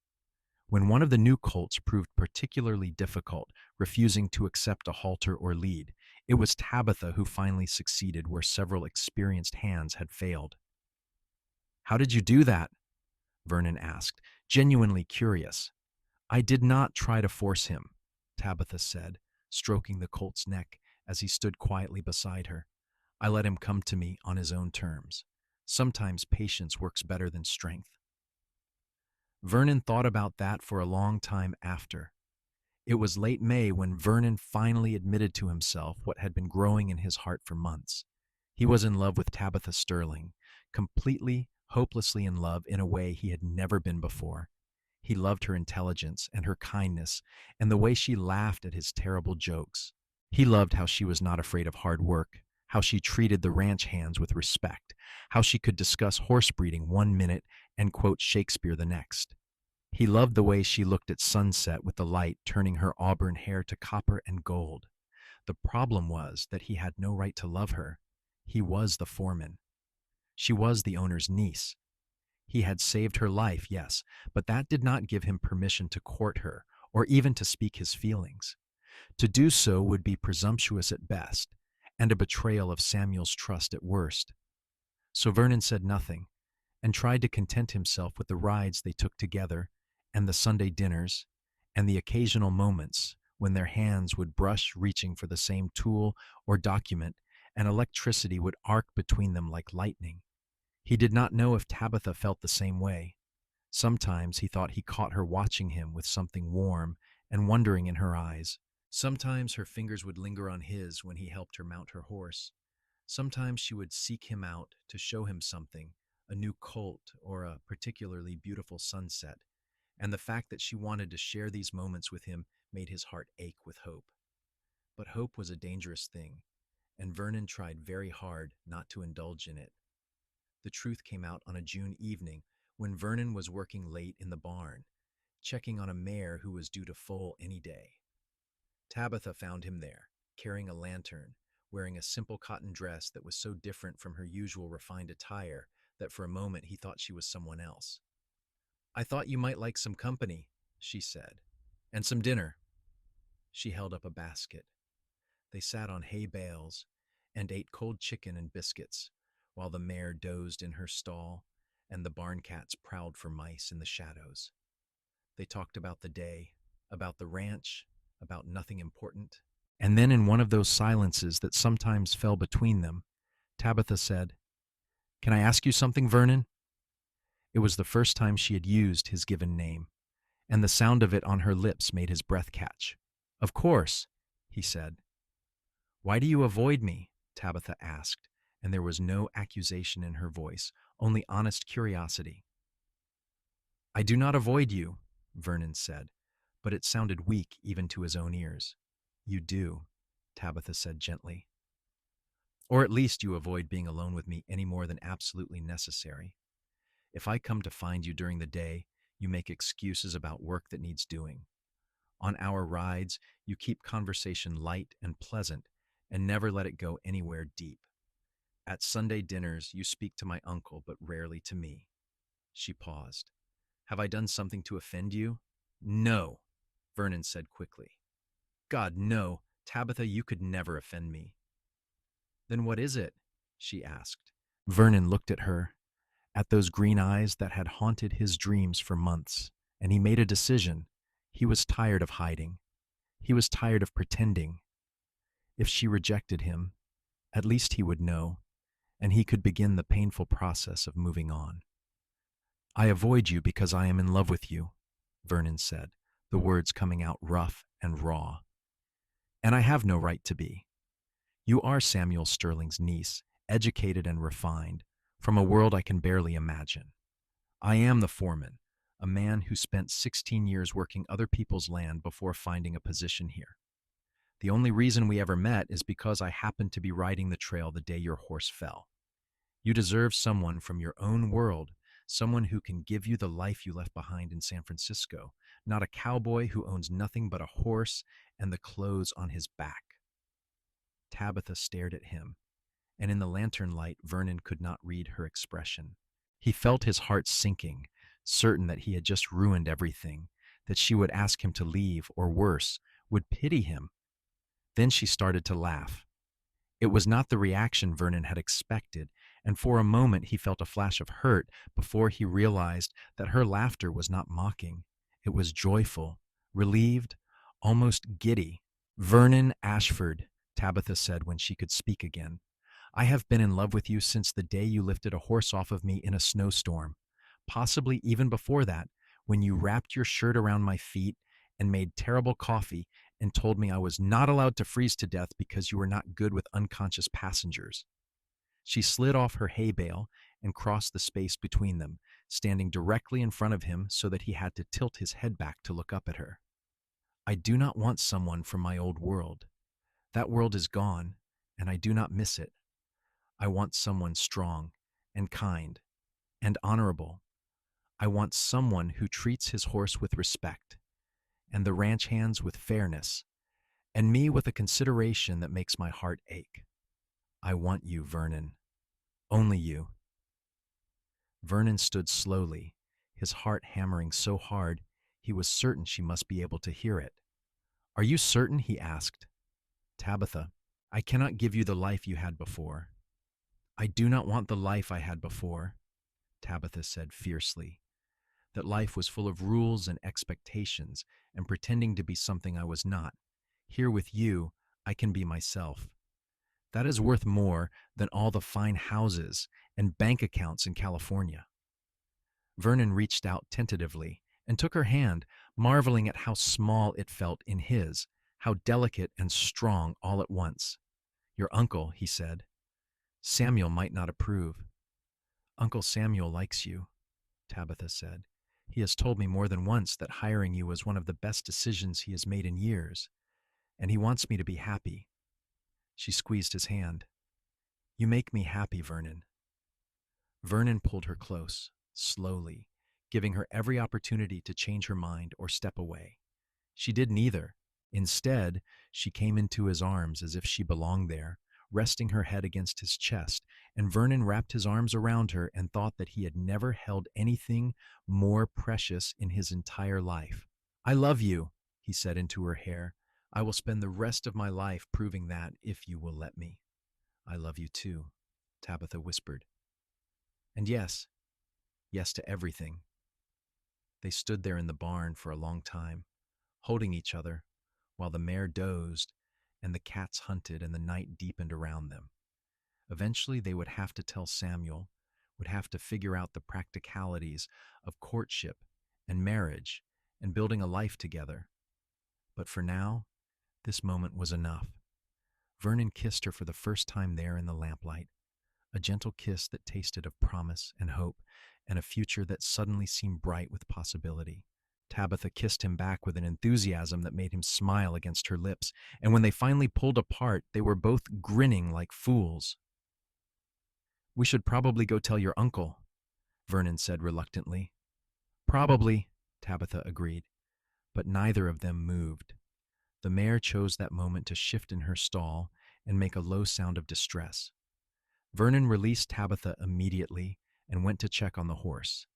When one of the new colts proved particularly difficult, refusing to accept a halter or lead, it was Tabitha who finally succeeded where several experienced hands had failed. "How did you do that?" Vernon asked, genuinely curious. "I did not try to force him," Tabitha said, stroking the colt's neck as he stood quietly beside her. "I let him come to me on his own terms. Sometimes patience works better than strength." Vernon thought about that for a long time after. It was late May when Vernon finally admitted to himself what had been growing in his heart for months. He was in love with Tabitha Sterling, completely, hopelessly in love in a way he had never been before. He loved her intelligence and her kindness and the way she laughed at his terrible jokes. He loved how she was not afraid of hard work, how she treated the ranch hands with respect, how she could discuss horse breeding one minute and quote Shakespeare the next. He loved the way she looked at sunset with the light turning her auburn hair to copper and gold. The problem was that he had no right to love her. He was the foreman. She was the owner's niece. He had saved her life, yes, but that did not give him permission to court her or even to speak his feelings. To do so would be presumptuous at best and a betrayal of Samuel's trust at worst. So Vernon said nothing and tried to content himself with the rides they took together and the Sunday dinners and the occasional moments when their hands would brush reaching for the same tool or document and electricity would arc between them like lightning. He did not know if Tabitha felt the same way. Sometimes he thought he caught her watching him with something warm and wondering in her eyes. Sometimes her fingers would linger on his when he helped her mount her horse. Sometimes she would seek him out to show him something, a new colt or a particularly beautiful sunset, and the fact that she wanted to share these moments with him made his heart ache with hope. But hope was a dangerous thing, and Vernon tried very hard not to indulge in it. The truth came out on a June evening when Vernon was working late in the barn, checking on a mare who was due to foal any day. Tabitha found him there, carrying a lantern, wearing a simple cotton dress that was so different from her usual refined attire that for a moment he thought she was someone else. "I thought you might like some company," she said, "and some dinner." She held up a basket. They sat on hay bales and ate cold chicken and biscuits, while the mare dozed in her stall and the barn cats prowled for mice in the shadows. They talked about the day, about the ranch, about nothing important. And then in one of those silences that sometimes fell between them, Tabitha said, "Can I ask you something, Vernon?" It was the first time she had used his given name, and the sound of it on her lips made his breath catch. "Of course," he said. "Why do you avoid me?" Tabitha asked, and there was no accusation in her voice, only honest curiosity. "I do not avoid you," Vernon said, but it sounded weak even to his own ears. "You do," Tabitha said gently. "Or at least you avoid being alone with me any more than absolutely necessary. If I come to find you during the day, you make excuses about work that needs doing. On our rides, you keep conversation light and pleasant and never let it go anywhere deep. At Sunday dinners, you speak to my uncle, but rarely to me." She paused. "Have I done something to offend you?" "No," Vernon said quickly. "God, no. Tabitha, you could never offend me." "Then what is it?" she asked. Vernon looked at her, at those green eyes that had haunted his dreams for months, and he made a decision. He was tired of hiding. He was tired of pretending. If she rejected him, at least he would know, and he could begin the painful process of moving on. "I avoid you because I am in love with you," Vernon said, the words coming out rough and raw. "And I have no right to be. You are Samuel Sterling's niece, educated and refined, from a world I can barely imagine. I am the foreman, a man who spent 16 years working other people's land before finding a position here. The only reason we ever met is because I happened to be riding the trail the day your horse fell. You deserve someone from your own world, someone who can give you the life you left behind in San Francisco, not a cowboy who owns nothing but a horse and the clothes on his back." Tabitha stared at him, and in the lantern light, Vernon could not read her expression. He felt his heart sinking, certain that he had just ruined everything, that she would ask him to leave, or worse, would pity him. Then she started to laugh. It was not the reaction Vernon had expected, and for a moment he felt a flash of hurt before he realized that her laughter was not mocking. It was joyful, relieved, almost giddy. "Vernon Ashford," Tabitha said when she could speak again, "I have been in love with you since the day you lifted a horse off of me in a snowstorm. Possibly even before that, when you wrapped your shirt around my feet and made terrible coffee and told me I was not allowed to freeze to death because you were not good with unconscious passengers." She slid off her hay bale and crossed the space between them, standing directly in front of him so that he had to tilt his head back to look up at her. "I do not want someone from my old world. That world is gone, and I do not miss it. I want someone strong and kind and honorable. I want someone who treats his horse with respect, and the ranch hands with fairness, and me with a consideration that makes my heart ache. I want you, Vernon. Only you." Vernon stood slowly, his heart hammering so hard he was certain she must be able to hear it. "Are you certain?" he asked. "Tabitha, I cannot give you the life you had before." "I do not want the life I had before," Tabitha said fiercely. "That life was full of rules and expectations and pretending to be something I was not. Here with you, I can be myself. That is worth more than all the fine houses and bank accounts in California. Vernon reached out tentatively and took her hand, marveling at how small it felt in his, how delicate and strong all at once. Your uncle, he said. Samuel might not approve. Uncle Samuel likes you, Tabitha said. He has told me more than once that hiring you was one of the best decisions he has made in years, and he wants me to be happy. She squeezed his hand. You make me happy, Vernon. Vernon pulled her close, slowly, giving her every opportunity to change her mind or step away. She did neither. Instead, she came into his arms as if she belonged there, resting her head against his chest, and Vernon wrapped his arms around her and thought that he had never held anything more precious in his entire life. I love you, he said into her hair. I will spend the rest of my life proving that if you will let me. I love you too, Tabitha whispered. And yes, yes to everything. They stood there in the barn for a long time, holding each other, while the mare dozed and the cats hunted and the night deepened around them. Eventually they would have to tell Samuel, would have to figure out the practicalities of courtship and marriage and building a life together. But for now, this moment was enough. Vernon kissed her for the first time there in the lamplight, a gentle kiss that tasted of promise and hope and a future that suddenly seemed bright with possibility. Tabitha kissed him back with an enthusiasm that made him smile against her lips, and when they finally pulled apart, they were both grinning like fools. We should probably go tell your uncle, Vernon said reluctantly. Probably, Tabitha agreed, but neither of them moved. The mare chose that moment to shift in her stall and make a low sound of distress. Vernon released Tabitha immediately and went to check on the horse.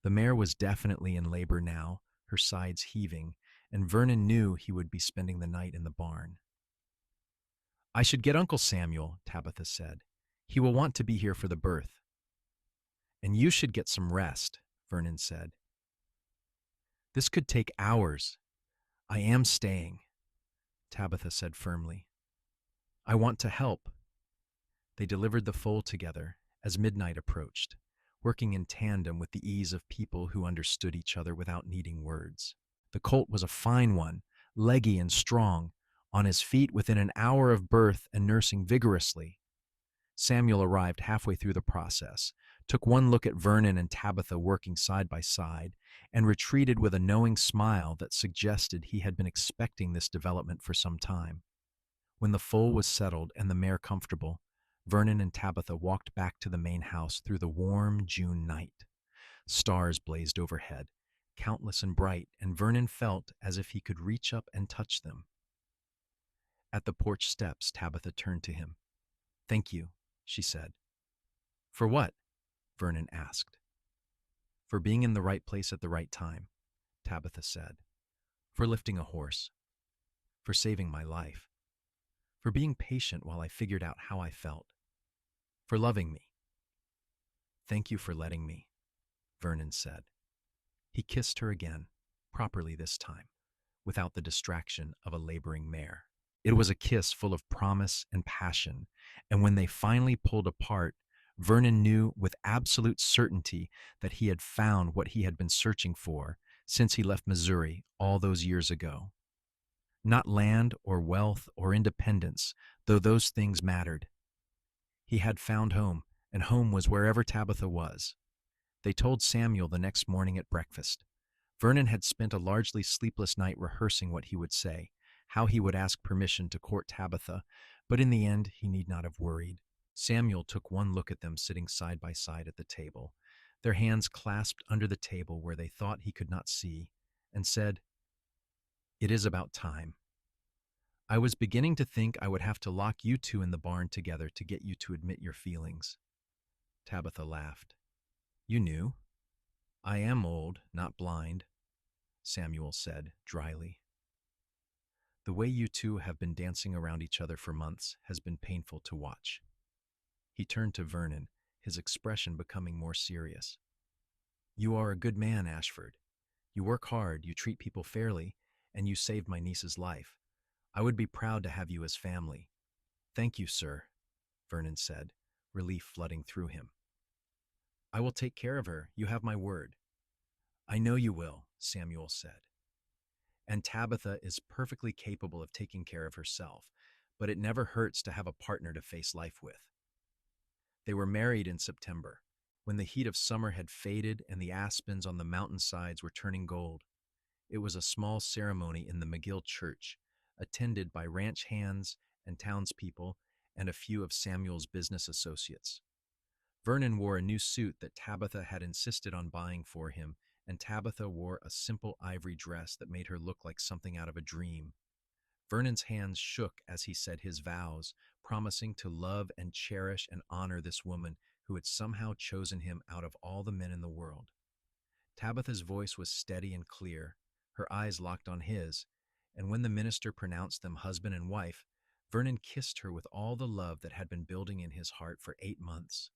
The mare was definitely in labor now, her sides heaving, and Vernon knew he would be spending the night in the barn. I should get Uncle Samuel, Tabitha said. He will want to be here for the birth. And you should get some rest, Vernon said. This could take hours. I am staying, Tabitha said firmly. I want to help. They delivered the foal together as midnight approached, working in tandem with the ease of people who understood each other without needing words. The colt was a fine one, leggy and strong, on his feet within an hour of birth and nursing vigorously. Samuel arrived halfway through the process, took one look at Vernon and Tabitha working side by side, and retreated with a knowing smile that suggested he had been expecting this development for some time. When the foal was settled and the mare comfortable, Vernon and Tabitha walked back to the main house through the warm June night. Stars blazed overhead, countless and bright, and Vernon felt as if he could reach up and touch them. At the porch steps, Tabitha turned to him. Thank you, she said. For what? Vernon asked. For being in the right place at the right time, Tabitha said. For lifting a horse. For saving my life. For being patient while I figured out how I felt. For loving me. Thank you for letting me, Vernon said. He kissed her again, properly this time, without the distraction of a laboring mare. It was a kiss full of promise and passion, and when they finally pulled apart, Vernon knew with absolute certainty that he had found what he had been searching for since he left Missouri all those years ago. Not land or wealth or independence, though those things mattered. He had found home, and home was wherever Tabitha was. They told Samuel the next morning at breakfast. Vernon had spent a largely sleepless night rehearsing what he would say, how he would ask permission to court Tabitha, but in the end he need not have worried. Samuel took one look at them sitting side by side at the table, their hands clasped under the table where they thought he could not see, and said, It is about time. I was beginning to think I would have to lock you two in the barn together to get you to admit your feelings. Tabitha laughed. You knew. I am old, not blind, Samuel said dryly. The way you two have been dancing around each other for months has been painful to watch. He turned to Vernon, his expression becoming more serious. You are a good man, Ashford. You work hard, you treat people fairly, and you saved my niece's life. I would be proud to have you as family. Thank you, sir, Vernon said, relief flooding through him. I will take care of her, you have my word. I know you will, Samuel said. And Tabitha is perfectly capable of taking care of herself, but it never hurts to have a partner to face life with. They were married in September, when the heat of summer had faded and the aspens on the mountainsides were turning gold. It was a small ceremony in the McGill Church, attended by ranch hands and townspeople and a few of Samuel's business associates. Vernon wore a new suit that Tabitha had insisted on buying for him, and Tabitha wore a simple ivory dress that made her look like something out of a dream. Vernon's hands shook as he said his vows, promising to love and cherish and honor this woman who had somehow chosen him out of all the men in the world. Tabitha's voice was steady and clear, her eyes locked on his, and when the minister pronounced them husband and wife, Vernon kissed her with all the love that had been building in his heart for 8 months.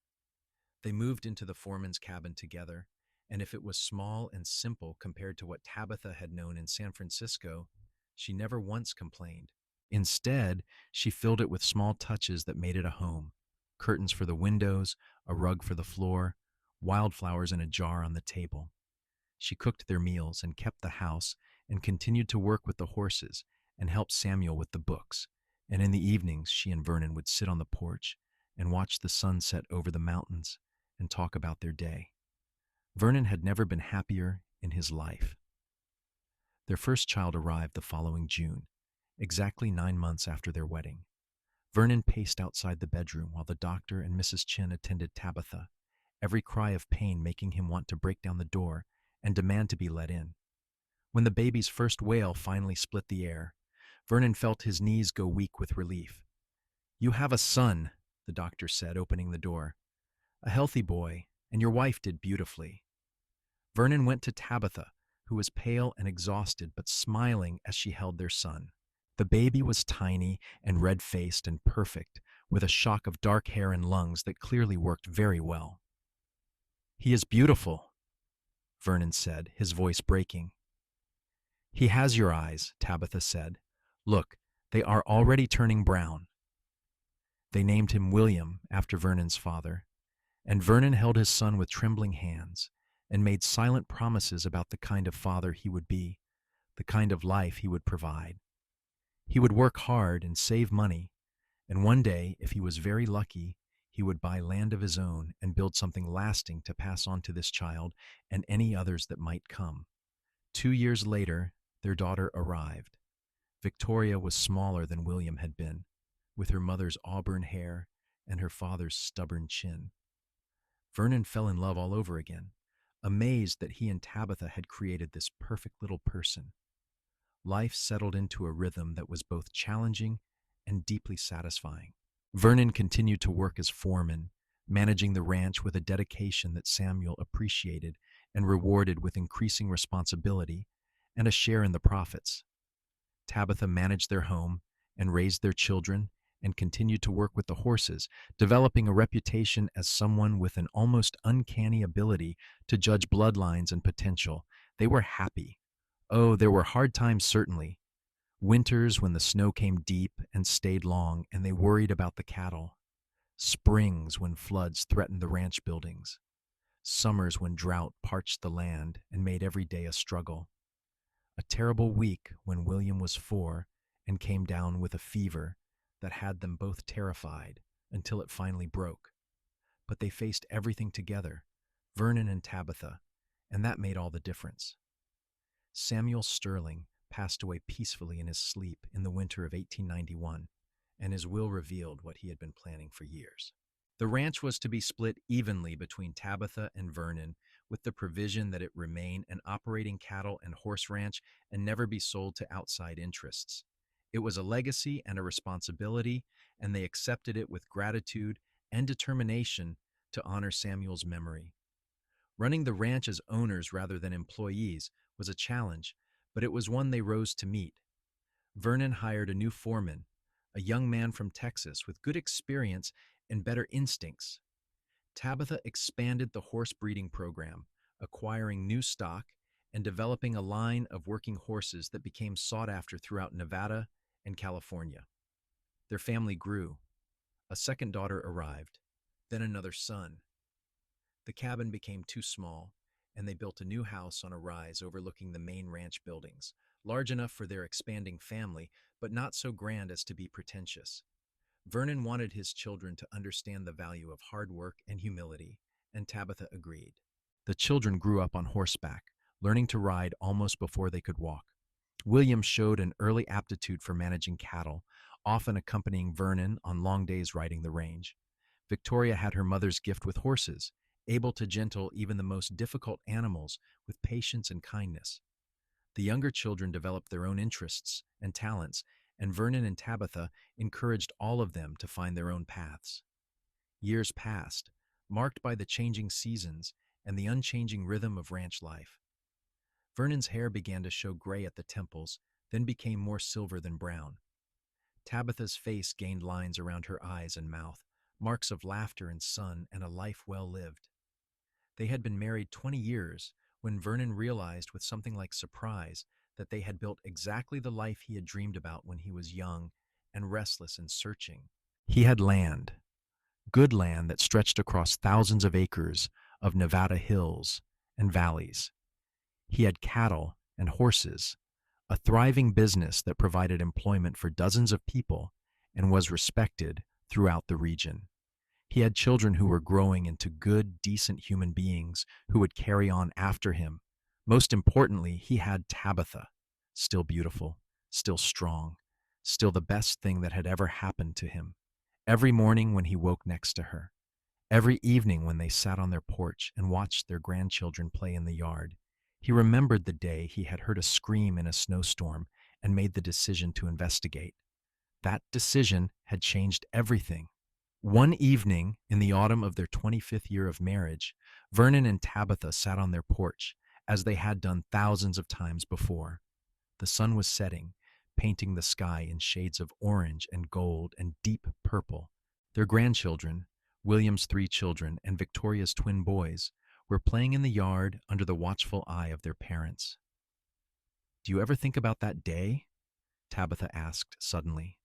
They moved into the foreman's cabin together, and if it was small and simple compared to what Tabitha had known in San Francisco, she never once complained. Instead, she filled it with small touches that made it a home. Curtains for the windows, a rug for the floor, wildflowers in a jar on the table. She cooked their meals and kept the house and continued to work with the horses and helped Samuel with the books. And in the evenings, she and Vernon would sit on the porch and watch the sun set over the mountains and talk about their day. Vernon had never been happier in his life. Their first child arrived the following June, exactly 9 months after their wedding. Vernon paced outside the bedroom while the doctor and Mrs. Chin attended Tabitha, every cry of pain making him want to break down the door and demand to be let in. When the baby's first wail finally split the air, Vernon felt his knees go weak with relief. "You have a son," the doctor said, opening the door. "A healthy boy, and your wife did beautifully." Vernon went to Tabitha, who was pale and exhausted but smiling as she held their son. The baby was tiny and red-faced and perfect, with a shock of dark hair and lungs that clearly worked very well. "He is beautiful," Vernon said, his voice breaking. "He has your eyes," Tabitha said. "Look, they are already turning brown." They named him William, after Vernon's father, and Vernon held his son with trembling hands and made silent promises about the kind of father he would be, the kind of life he would provide. He would work hard and save money, and one day, if he was very lucky, he would buy land of his own and build something lasting to pass on to this child and any others that might come. 2 years later, their daughter arrived. Victoria was smaller than William had been, with her mother's auburn hair and her father's stubborn chin. Vernon fell in love all over again, amazed that he and Tabitha had created this perfect little person. Life settled into a rhythm that was both challenging and deeply satisfying. Vernon continued to work as foreman, managing the ranch with a dedication that Samuel appreciated and rewarded with increasing responsibility and a share in the profits. Tabitha managed their home and raised their children and continued to work with the horses, developing a reputation as someone with an almost uncanny ability to judge bloodlines and potential. They were happy. Oh, there were hard times, certainly. Winters when the snow came deep and stayed long and they worried about the cattle. Springs when floods threatened the ranch buildings. Summers when drought parched the land and made every day a struggle. A terrible week when William was 4 and came down with a fever that had them both terrified until it finally broke. But they faced everything together, Vernon and Tabitha, and that made all the difference. Samuel Sterling passed away peacefully in his sleep in the winter of 1891, and his will revealed what he had been planning for years. The ranch was to be split evenly between Tabitha and Vernon, with the provision that it remain an operating cattle and horse ranch and never be sold to outside interests. It was a legacy and a responsibility, and they accepted it with gratitude and determination to honor Samuel's memory. Running the ranch as owners rather than employees was a challenge, but it was one they rose to meet. Vernon hired a new foreman, a young man from Texas with good experience and better instincts. Tabitha expanded the horse breeding program, acquiring new stock and developing a line of working horses that became sought after throughout Nevada and California. Their family grew. A second daughter arrived, then another son. The cabin became too small, and they built a new house on a rise overlooking the main ranch buildings, large enough for their expanding family, but not so grand as to be pretentious. Vernon wanted his children to understand the value of hard work and humility, and Tabitha agreed. The children grew up on horseback, learning to ride almost before they could walk. William showed an early aptitude for managing cattle, often accompanying Vernon on long days riding the range. Victoria had her mother's gift with horses, able to gentle even the most difficult animals with patience and kindness. The younger children developed their own interests and talents, and Vernon and Tabitha encouraged all of them to find their own paths. Years passed, marked by the changing seasons and the unchanging rhythm of ranch life. Vernon's hair began to show gray at the temples, then became more silver than brown. Tabitha's face gained lines around her eyes and mouth, marks of laughter and sun and a life well lived. They had been married 20 years when Vernon realized with something like surprise that they had built exactly the life he had dreamed about when he was young and restless and searching. He had land, good land that stretched across thousands of acres of Nevada hills and valleys. He had cattle and horses, a thriving business that provided employment for dozens of people and was respected throughout the region. He had children who were growing into good, decent human beings who would carry on after him. Most importantly, he had Tabitha, still beautiful, still strong, still the best thing that had ever happened to him. Every morning when he woke next to her, every evening when they sat on their porch and watched their grandchildren play in the yard, he remembered the day he had heard a scream in a snowstorm and made the decision to investigate. That decision had changed everything. One evening in the autumn of their 25th year of marriage, Vernon and Tabitha sat on their porch, as they had done thousands of times before. The sun was setting, painting the sky in shades of orange and gold and deep purple. Their grandchildren, William's 3 children and Victoria's twin boys, were playing in the yard under the watchful eye of their parents. "Do you ever think about that day?" Tabitha asked suddenly.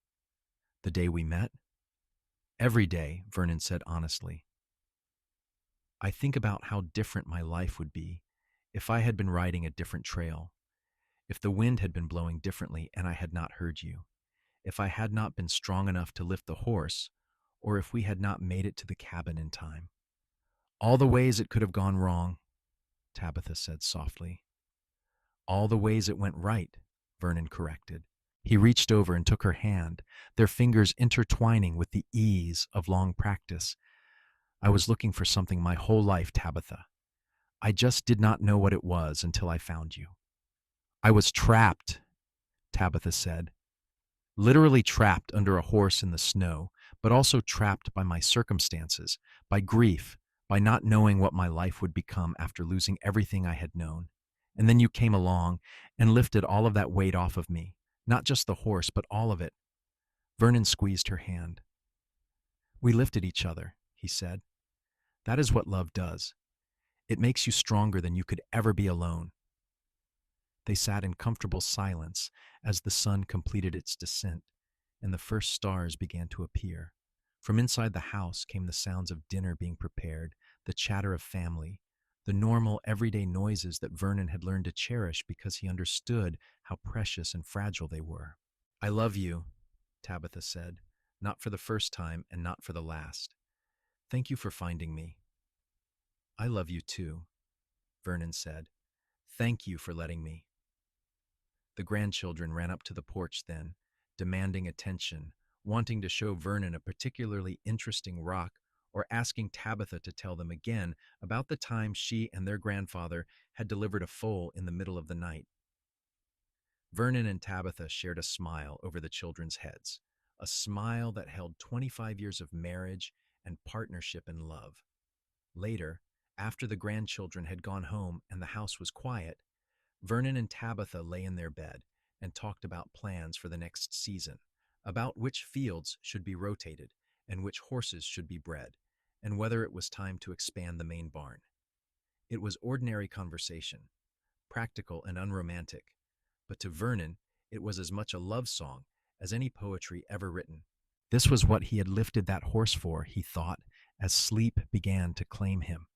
"The day we met?" "Every day," Vernon said honestly. "I think about how different my life would be if I had been riding a different trail, if the wind had been blowing differently and I had not heard you, if I had not been strong enough to lift the horse, or if we had not made it to the cabin in time. All the ways it could have gone wrong," Tabitha said softly. "All the ways it went right," Vernon corrected. He reached over and took her hand, their fingers intertwining with the ease of long practice. "I was looking for something my whole life, Tabitha. I just did not know what it was until I found you." "I was trapped," Tabitha said. "Literally trapped under a horse in the snow, but also trapped by my circumstances, by grief, by not knowing what my life would become after losing everything I had known. And then you came along and lifted all of that weight off of me, not just the horse, but all of it." Vernon squeezed her hand. "We lifted each other," he said. "That is what love does. It makes you stronger than you could ever be alone." They sat in comfortable silence as the sun completed its descent and the first stars began to appear. From inside the house came the sounds of dinner being prepared, the chatter of family, the normal, everyday noises that Vernon had learned to cherish because he understood how precious and fragile they were. "I love you," Tabitha said, "not for the first time and not for the last. Thank you for finding me." "I love you too," Vernon said. "Thank you for letting me." The grandchildren ran up to the porch then, demanding attention, wanting to show Vernon a particularly interesting rock or asking Tabitha to tell them again about the time she and their grandfather had delivered a foal in the middle of the night. Vernon and Tabitha shared a smile over the children's heads, a smile that held 25 years of marriage and partnership and love. Later, after the grandchildren had gone home and the house was quiet, Vernon and Tabitha lay in their bed and talked about plans for the next season, about which fields should be rotated and which horses should be bred, and whether it was time to expand the main barn. It was ordinary conversation, practical and unromantic, but to Vernon it was as much a love song as any poetry ever written. This was what he had lifted that horse for, he thought, as sleep began to claim him.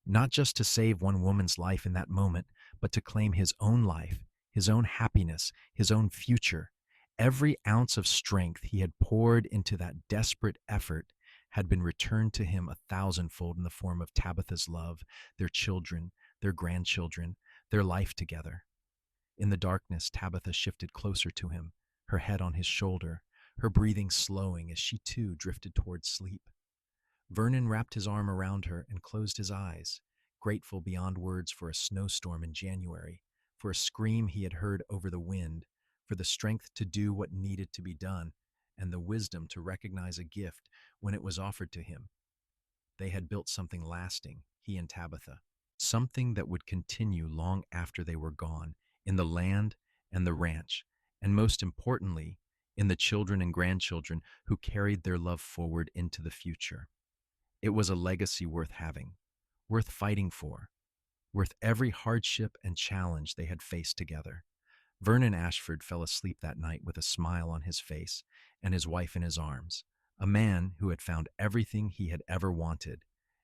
Not just to save one woman's life in that moment, but to claim his own life, his own happiness, his own future. Every ounce of strength he had poured into that desperate effort had been returned to him a thousandfold in the form of Tabitha's love, their children, their grandchildren, their life together. In the darkness, Tabitha shifted closer to him, her head on his shoulder, her breathing slowing as she too drifted towards sleep. Vernon wrapped his arm around her and closed his eyes, grateful beyond words for a snowstorm in January, for a scream he had heard over the wind, for the strength to do what needed to be done, and the wisdom to recognize a gift when it was offered to him. They had built something lasting, he and Tabitha, something that would continue long after they were gone, in the land and the ranch, and most importantly, in the children and grandchildren who carried their love forward into the future. It was a legacy worth having, worth fighting for, worth every hardship and challenge they had faced together. Vernon Ashford fell asleep that night with a smile on his face and his wife in his arms, a man who had found everything he had ever wanted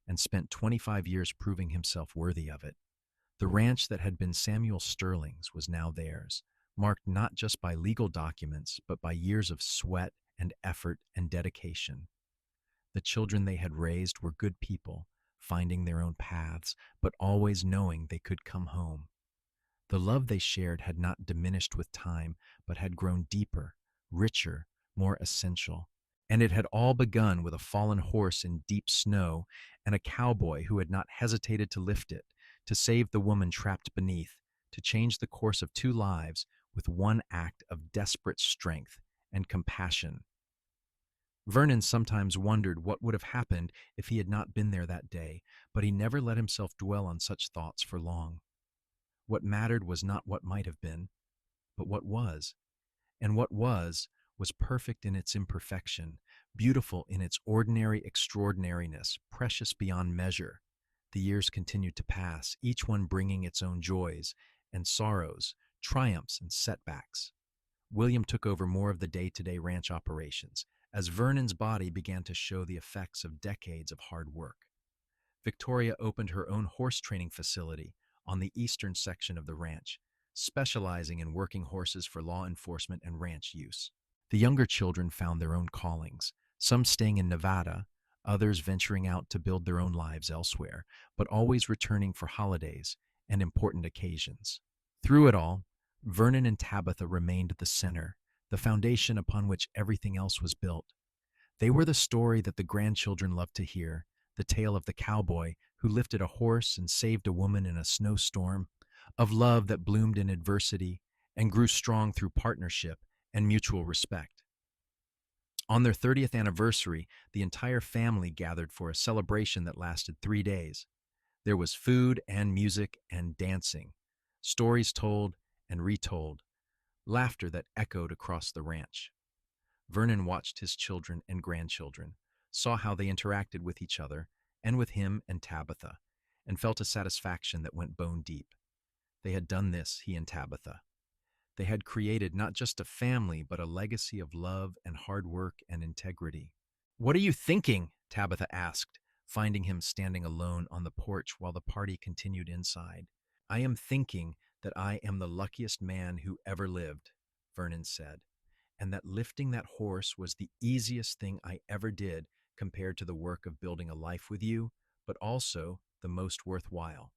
and spent 25 years proving himself worthy of it. The ranch that had been Samuel Sterling's was now theirs, marked not just by legal documents, but by years of sweat and effort and dedication. The children they had raised were good people, finding their own paths, but always knowing they could come home. The love they shared had not diminished with time, but had grown deeper, richer, more essential. And it had all begun with a fallen horse in deep snow and a cowboy who had not hesitated to lift it, to save the woman trapped beneath, to change the course of two lives with one act of desperate strength and compassion. Vernon sometimes wondered what would have happened if he had not been there that day, but he never let himself dwell on such thoughts for long. What mattered was not what might have been, but what was. And what was perfect in its imperfection, beautiful in its ordinary extraordinariness, precious beyond measure. The years continued to pass, each one bringing its own joys and sorrows, triumphs and setbacks. William took over more of the day-to-day ranch operations, as Vernon's body began to show the effects of decades of hard work. Victoria opened her own horse training facility on the eastern section of the ranch, specializing in working horses for law enforcement and ranch use. The younger children found their own callings, some staying in Nevada, others venturing out to build their own lives elsewhere, but always returning for holidays and important occasions. Through it all, Vernon and Tabitha remained the center, the foundation upon which everything else was built. They were the story that the grandchildren loved to hear, the tale of the cowboy who lifted a horse and saved a woman in a snowstorm, of love that bloomed in adversity and grew strong through partnership and mutual respect. On their 30th anniversary, the entire family gathered for a celebration that lasted 3 days. There was food and music and dancing, stories told and retold, laughter that echoed across the ranch. Vernon watched his children and grandchildren, saw how they interacted with each other and with him and Tabitha, and felt a satisfaction that went bone deep. They had done this, he and Tabitha. They had created not just a family, but a legacy of love and hard work and integrity. "What are you thinking?" Tabitha asked, finding him standing alone on the porch while the party continued inside. "I am thinking that I am the luckiest man who ever lived," Vernon said, "and that lifting that horse was the easiest thing I ever did compared to the work of building a life with you, but also the most worthwhile."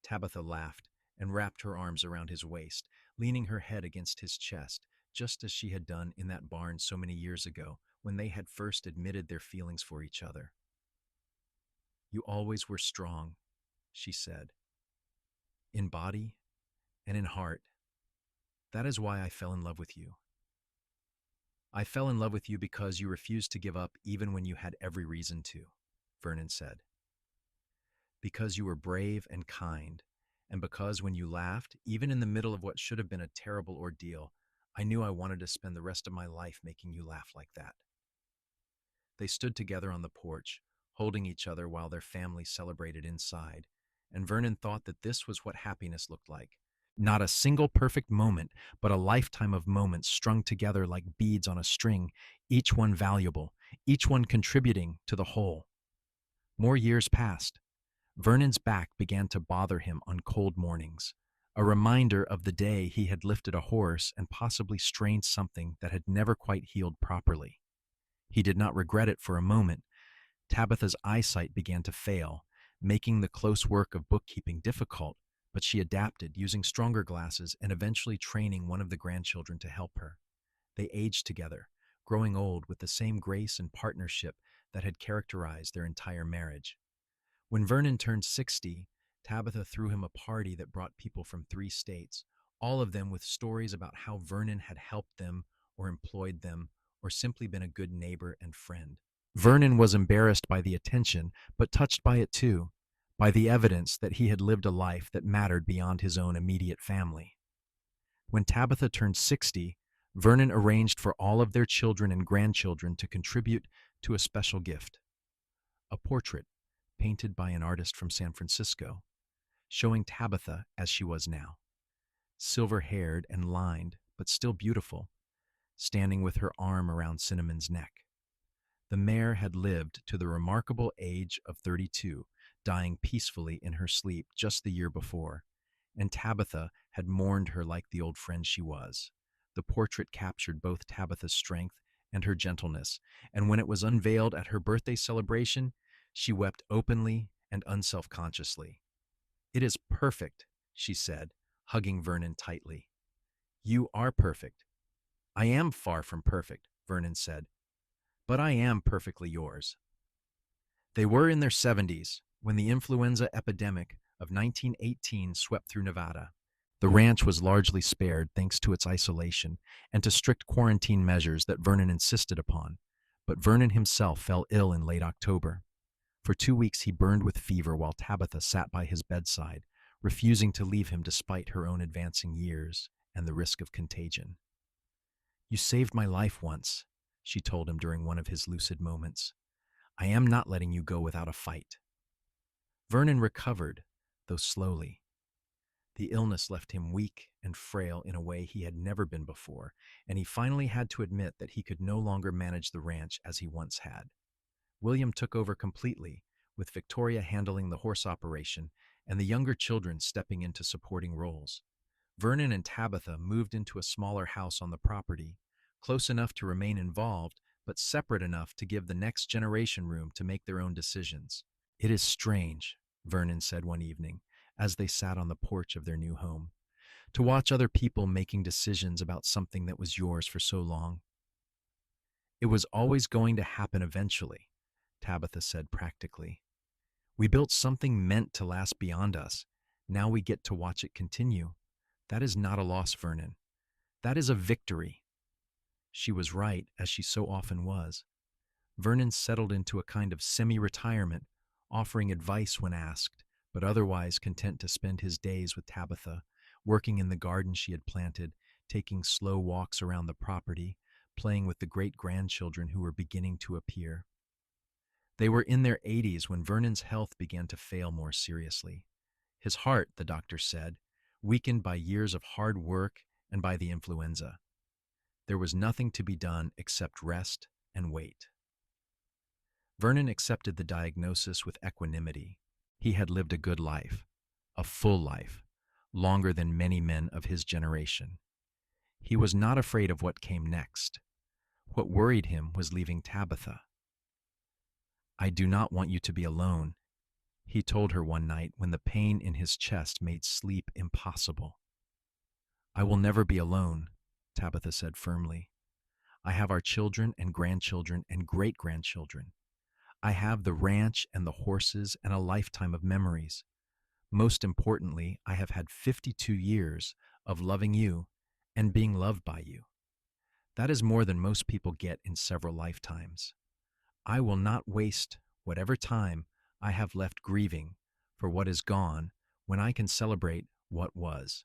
Tabitha laughed and wrapped her arms around his waist, leaning her head against his chest, just as she had done in that barn so many years ago when they had first admitted their feelings for each other. "You always were strong," she said, "in body and in heart. That is why I fell in love with you. I fell in love with you because you refused to give up even when you had every reason to," Vernon said. "Because you were brave and kind, and because when you laughed, even in the middle of what should have been a terrible ordeal, I knew I wanted to spend the rest of my life making you laugh like that." They stood together on the porch, holding each other while their family celebrated inside, and Vernon thought that this was what happiness looked like, Not a single perfect moment, but a lifetime of moments strung together like beads on a string, each one valuable, each one contributing to the whole. More years passed. Vernon's back began to bother him on cold mornings, a reminder of the day he had lifted a horse and possibly strained something that had never quite healed properly. He did not regret it for a moment. Tabitha's eyesight began to fail, making the close work of bookkeeping difficult, but she adapted, using stronger glasses and eventually training one of the grandchildren to help her. They aged together, growing old with the same grace and partnership that had characterized their entire marriage. When Vernon turned 60, Tabitha threw him a party that brought people from 3 states, all of them with stories about how Vernon had helped them or employed them or simply been a good neighbor and friend. Vernon was embarrassed by the attention, but touched by it too, by the evidence that he had lived a life that mattered beyond his own immediate family. When Tabitha turned 60, Vernon arranged for all of their children and grandchildren to contribute to a special gift, a portrait painted by an artist from San Francisco, showing Tabitha as she was now, silver-haired and lined, but still beautiful, standing with her arm around Cinnamon's neck. The mare had lived to the remarkable age of 32, dying peacefully in her sleep just the year before, and Tabitha had mourned her like the old friend she was. The portrait captured both Tabitha's strength and her gentleness, and when it was unveiled at her birthday celebration, she wept openly and unselfconsciously. "It is perfect," she said, hugging Vernon tightly. "You are perfect." "I am far from perfect," Vernon said, "but I am perfectly yours." They were in their 70s when the influenza epidemic of 1918 swept through Nevada. The ranch was largely spared thanks to its isolation and to strict quarantine measures that Vernon insisted upon, but Vernon himself fell ill in late October. For 2 weeks he burned with fever while Tabitha sat by his bedside, refusing to leave him despite her own advancing years and the risk of contagion. "You saved my life once," she told him during one of his lucid moments. "I am not letting you go without a fight." Vernon recovered, though slowly. The illness left him weak and frail in a way he had never been before, and he finally had to admit that he could no longer manage the ranch as he once had. William took over completely, with Victoria handling the horse operation and the younger children stepping into supporting roles. Vernon and Tabitha moved into a smaller house on the property, close enough to remain involved, but separate enough to give the next generation room to make their own decisions. "It is strange," Vernon said one evening, as they sat on the porch of their new home, "to watch other people making decisions about something that was yours for so long." "It was always going to happen eventually," Tabitha said practically. "We built something meant to last beyond us. Now we get to watch it continue. That is not a loss, Vernon. That is a victory." She was right, as she so often was. Vernon settled into a kind of semi-retirement, offering advice when asked, but otherwise content to spend his days with Tabitha, working in the garden she had planted, taking slow walks around the property, playing with the great-grandchildren who were beginning to appear. They were in their 80s when Vernon's health began to fail more seriously. His heart, the doctor said, weakened by years of hard work and by the influenza. There was nothing to be done except rest and wait. Vernon accepted the diagnosis with equanimity. He had lived a good life, a full life, longer than many men of his generation. He was not afraid of what came next. What worried him was leaving Tabitha. "I do not want you to be alone," he told her one night when the pain in his chest made sleep impossible. "I will never be alone," Tabitha said firmly. "I have our children and grandchildren and great-grandchildren. I have the ranch and the horses and a lifetime of memories. Most importantly, I have had 52 years of loving you and being loved by you. That is more than most people get in several lifetimes. I will not waste whatever time I have left grieving for what is gone when I can celebrate what was."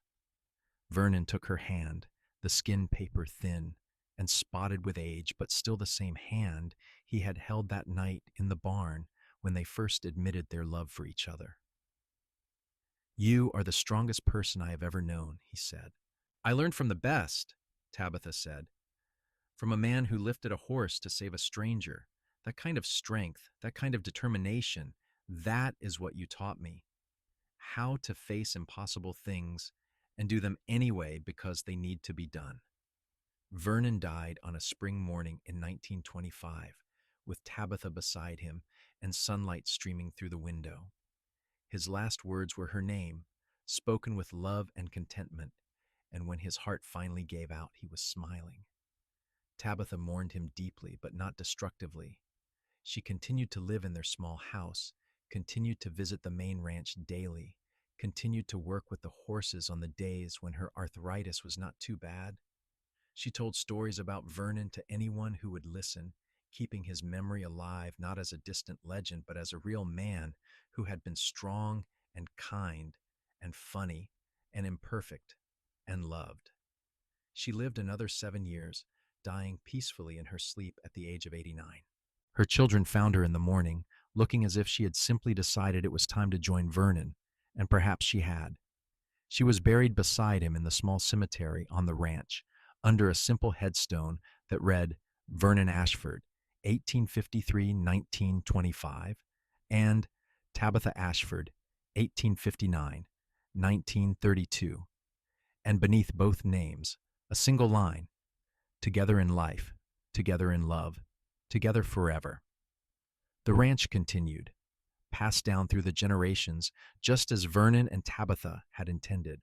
Vernon took her hand, the skin paper thin and spotted with age, but still the same hand he had held that night in the barn when they first admitted their love for each other. You are the strongest person I have ever known, he said. I learned from the best, Tabitha said, from a man who lifted a horse to save a stranger. That kind of strength, that kind of determination, that is what you taught me. How to face impossible things and do them anyway because they need to be done. Vernon died on a spring morning in 1925, with Tabitha beside him and sunlight streaming through the window. His last words were her name, spoken with love and contentment, and when his heart finally gave out, he was smiling. Tabitha mourned him deeply, but not destructively. She continued to live in their small house, continued to visit the main ranch daily, continued to work with the horses on the days when her arthritis was not too bad. She told stories about Vernon to anyone who would listen, keeping his memory alive not as a distant legend, but as a real man who had been strong and kind and funny and imperfect and loved. She lived another 7 years, dying peacefully in her sleep at the age of 89. Her children found her in the morning, looking as if she had simply decided it was time to join Vernon, and perhaps she had. She was buried beside him in the small cemetery on the ranch, under a simple headstone that read Vernon Ashford, 1853–1925, and Tabitha Ashford, 1859–1932, and beneath both names, a single line, together in life, together in love, together forever. The ranch continued, passed down through the generations, just as Vernon and Tabitha had intended.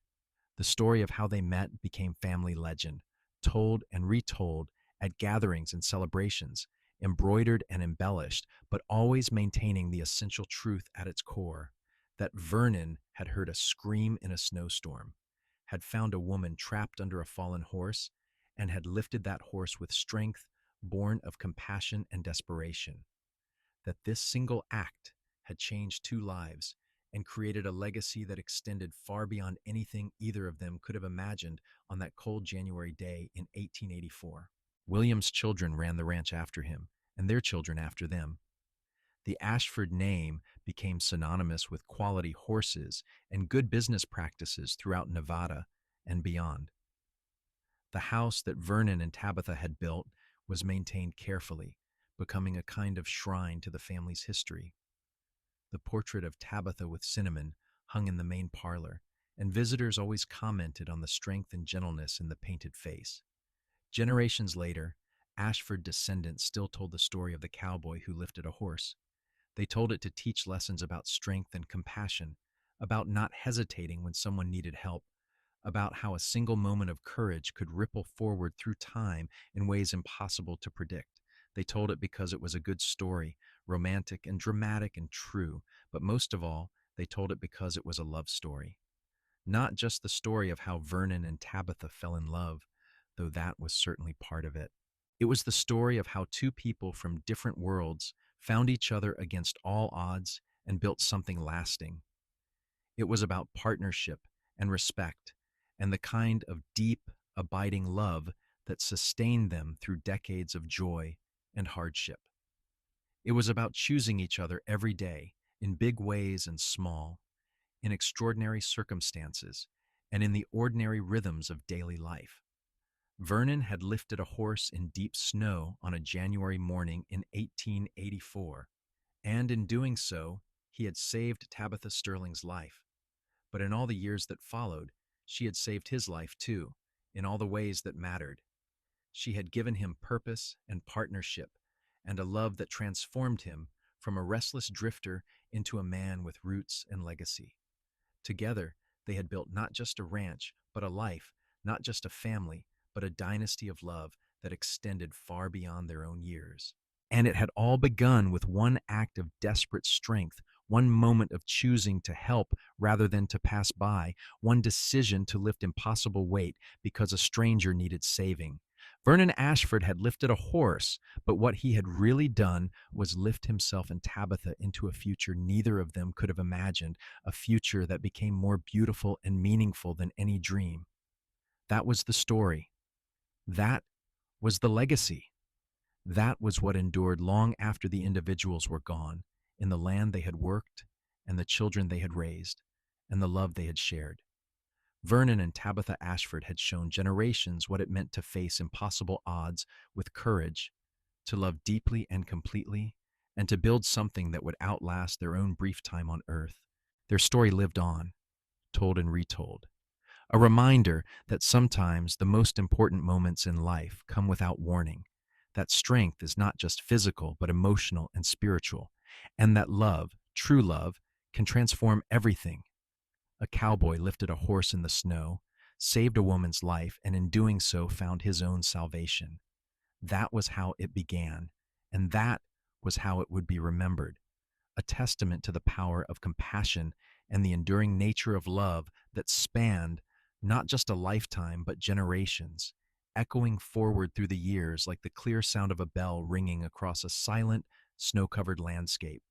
The story of how they met became family legend, told and retold at gatherings and celebrations, embroidered and embellished, but always maintaining the essential truth at its core, that Vernon had heard a scream in a snowstorm, had found a woman trapped under a fallen horse, and had lifted that horse with strength born of compassion and desperation. That this single act had changed two lives and created a legacy that extended far beyond anything either of them could have imagined on that cold January day in 1884. William's children ran the ranch after him, and their children after them. The Ashford name became synonymous with quality horses and good business practices throughout Nevada and beyond. The house that Vernon and Tabitha had built was maintained carefully, becoming a kind of shrine to the family's history. The portrait of Tabitha with Cinnamon hung in the main parlor, and visitors always commented on the strength and gentleness in the painted face. Generations later, Ashford descendants still told the story of the cowboy who lifted a horse. They told it to teach lessons about strength and compassion, about not hesitating when someone needed help, about how a single moment of courage could ripple forward through time in ways impossible to predict. They told it because it was a good story, romantic and dramatic and true, but most of all, they told it because it was a love story. Not just the story of how Vernon and Tabitha fell in love, though that was certainly part of it. It was the story of how two people from different worlds found each other against all odds and built something lasting. It was about partnership and respect and the kind of deep, abiding love that sustained them through decades of joy and hardship. It was about choosing each other every day, in big ways and small, in extraordinary circumstances, and in the ordinary rhythms of daily life. Vernon had lifted a horse in deep snow on a January morning in 1884, and in doing so, he had saved Tabitha Sterling's life. But in all the years that followed, she had saved his life too, in all the ways that mattered. She had given him purpose and partnership, and a love that transformed him from a restless drifter into a man with roots and legacy. Together, they had built not just a ranch, but a life, not just a family, but a dynasty of love that extended far beyond their own years. And it had all begun with one act of desperate strength, one moment of choosing to help rather than to pass by, one decision to lift impossible weight because a stranger needed saving. Vernon Ashford had lifted a horse, but what he had really done was lift himself and Tabitha into a future neither of them could have imagined, a future that became more beautiful and meaningful than any dream. That was the story. That was the legacy. That was what endured long after the individuals were gone, in the land they had worked and the children they had raised. and the love they had shared. Vernon and Tabitha Ashford had shown generations what it meant to face impossible odds with courage, to love deeply and completely, and to build something that would outlast their own brief time on earth. Their story lived on, told and retold. A reminder that sometimes the most important moments in life come without warning, that strength is not just physical, but emotional and spiritual, and that love, true love, can transform everything. A cowboy lifted a horse in the snow, saved a woman's life, and in doing so found his own salvation. That was how it began, and that was how it would be remembered, a testament to the power of compassion and the enduring nature of love that spanned not just a lifetime, but generations, echoing forward through the years like the clear sound of a bell ringing across a silent, snow covered landscape.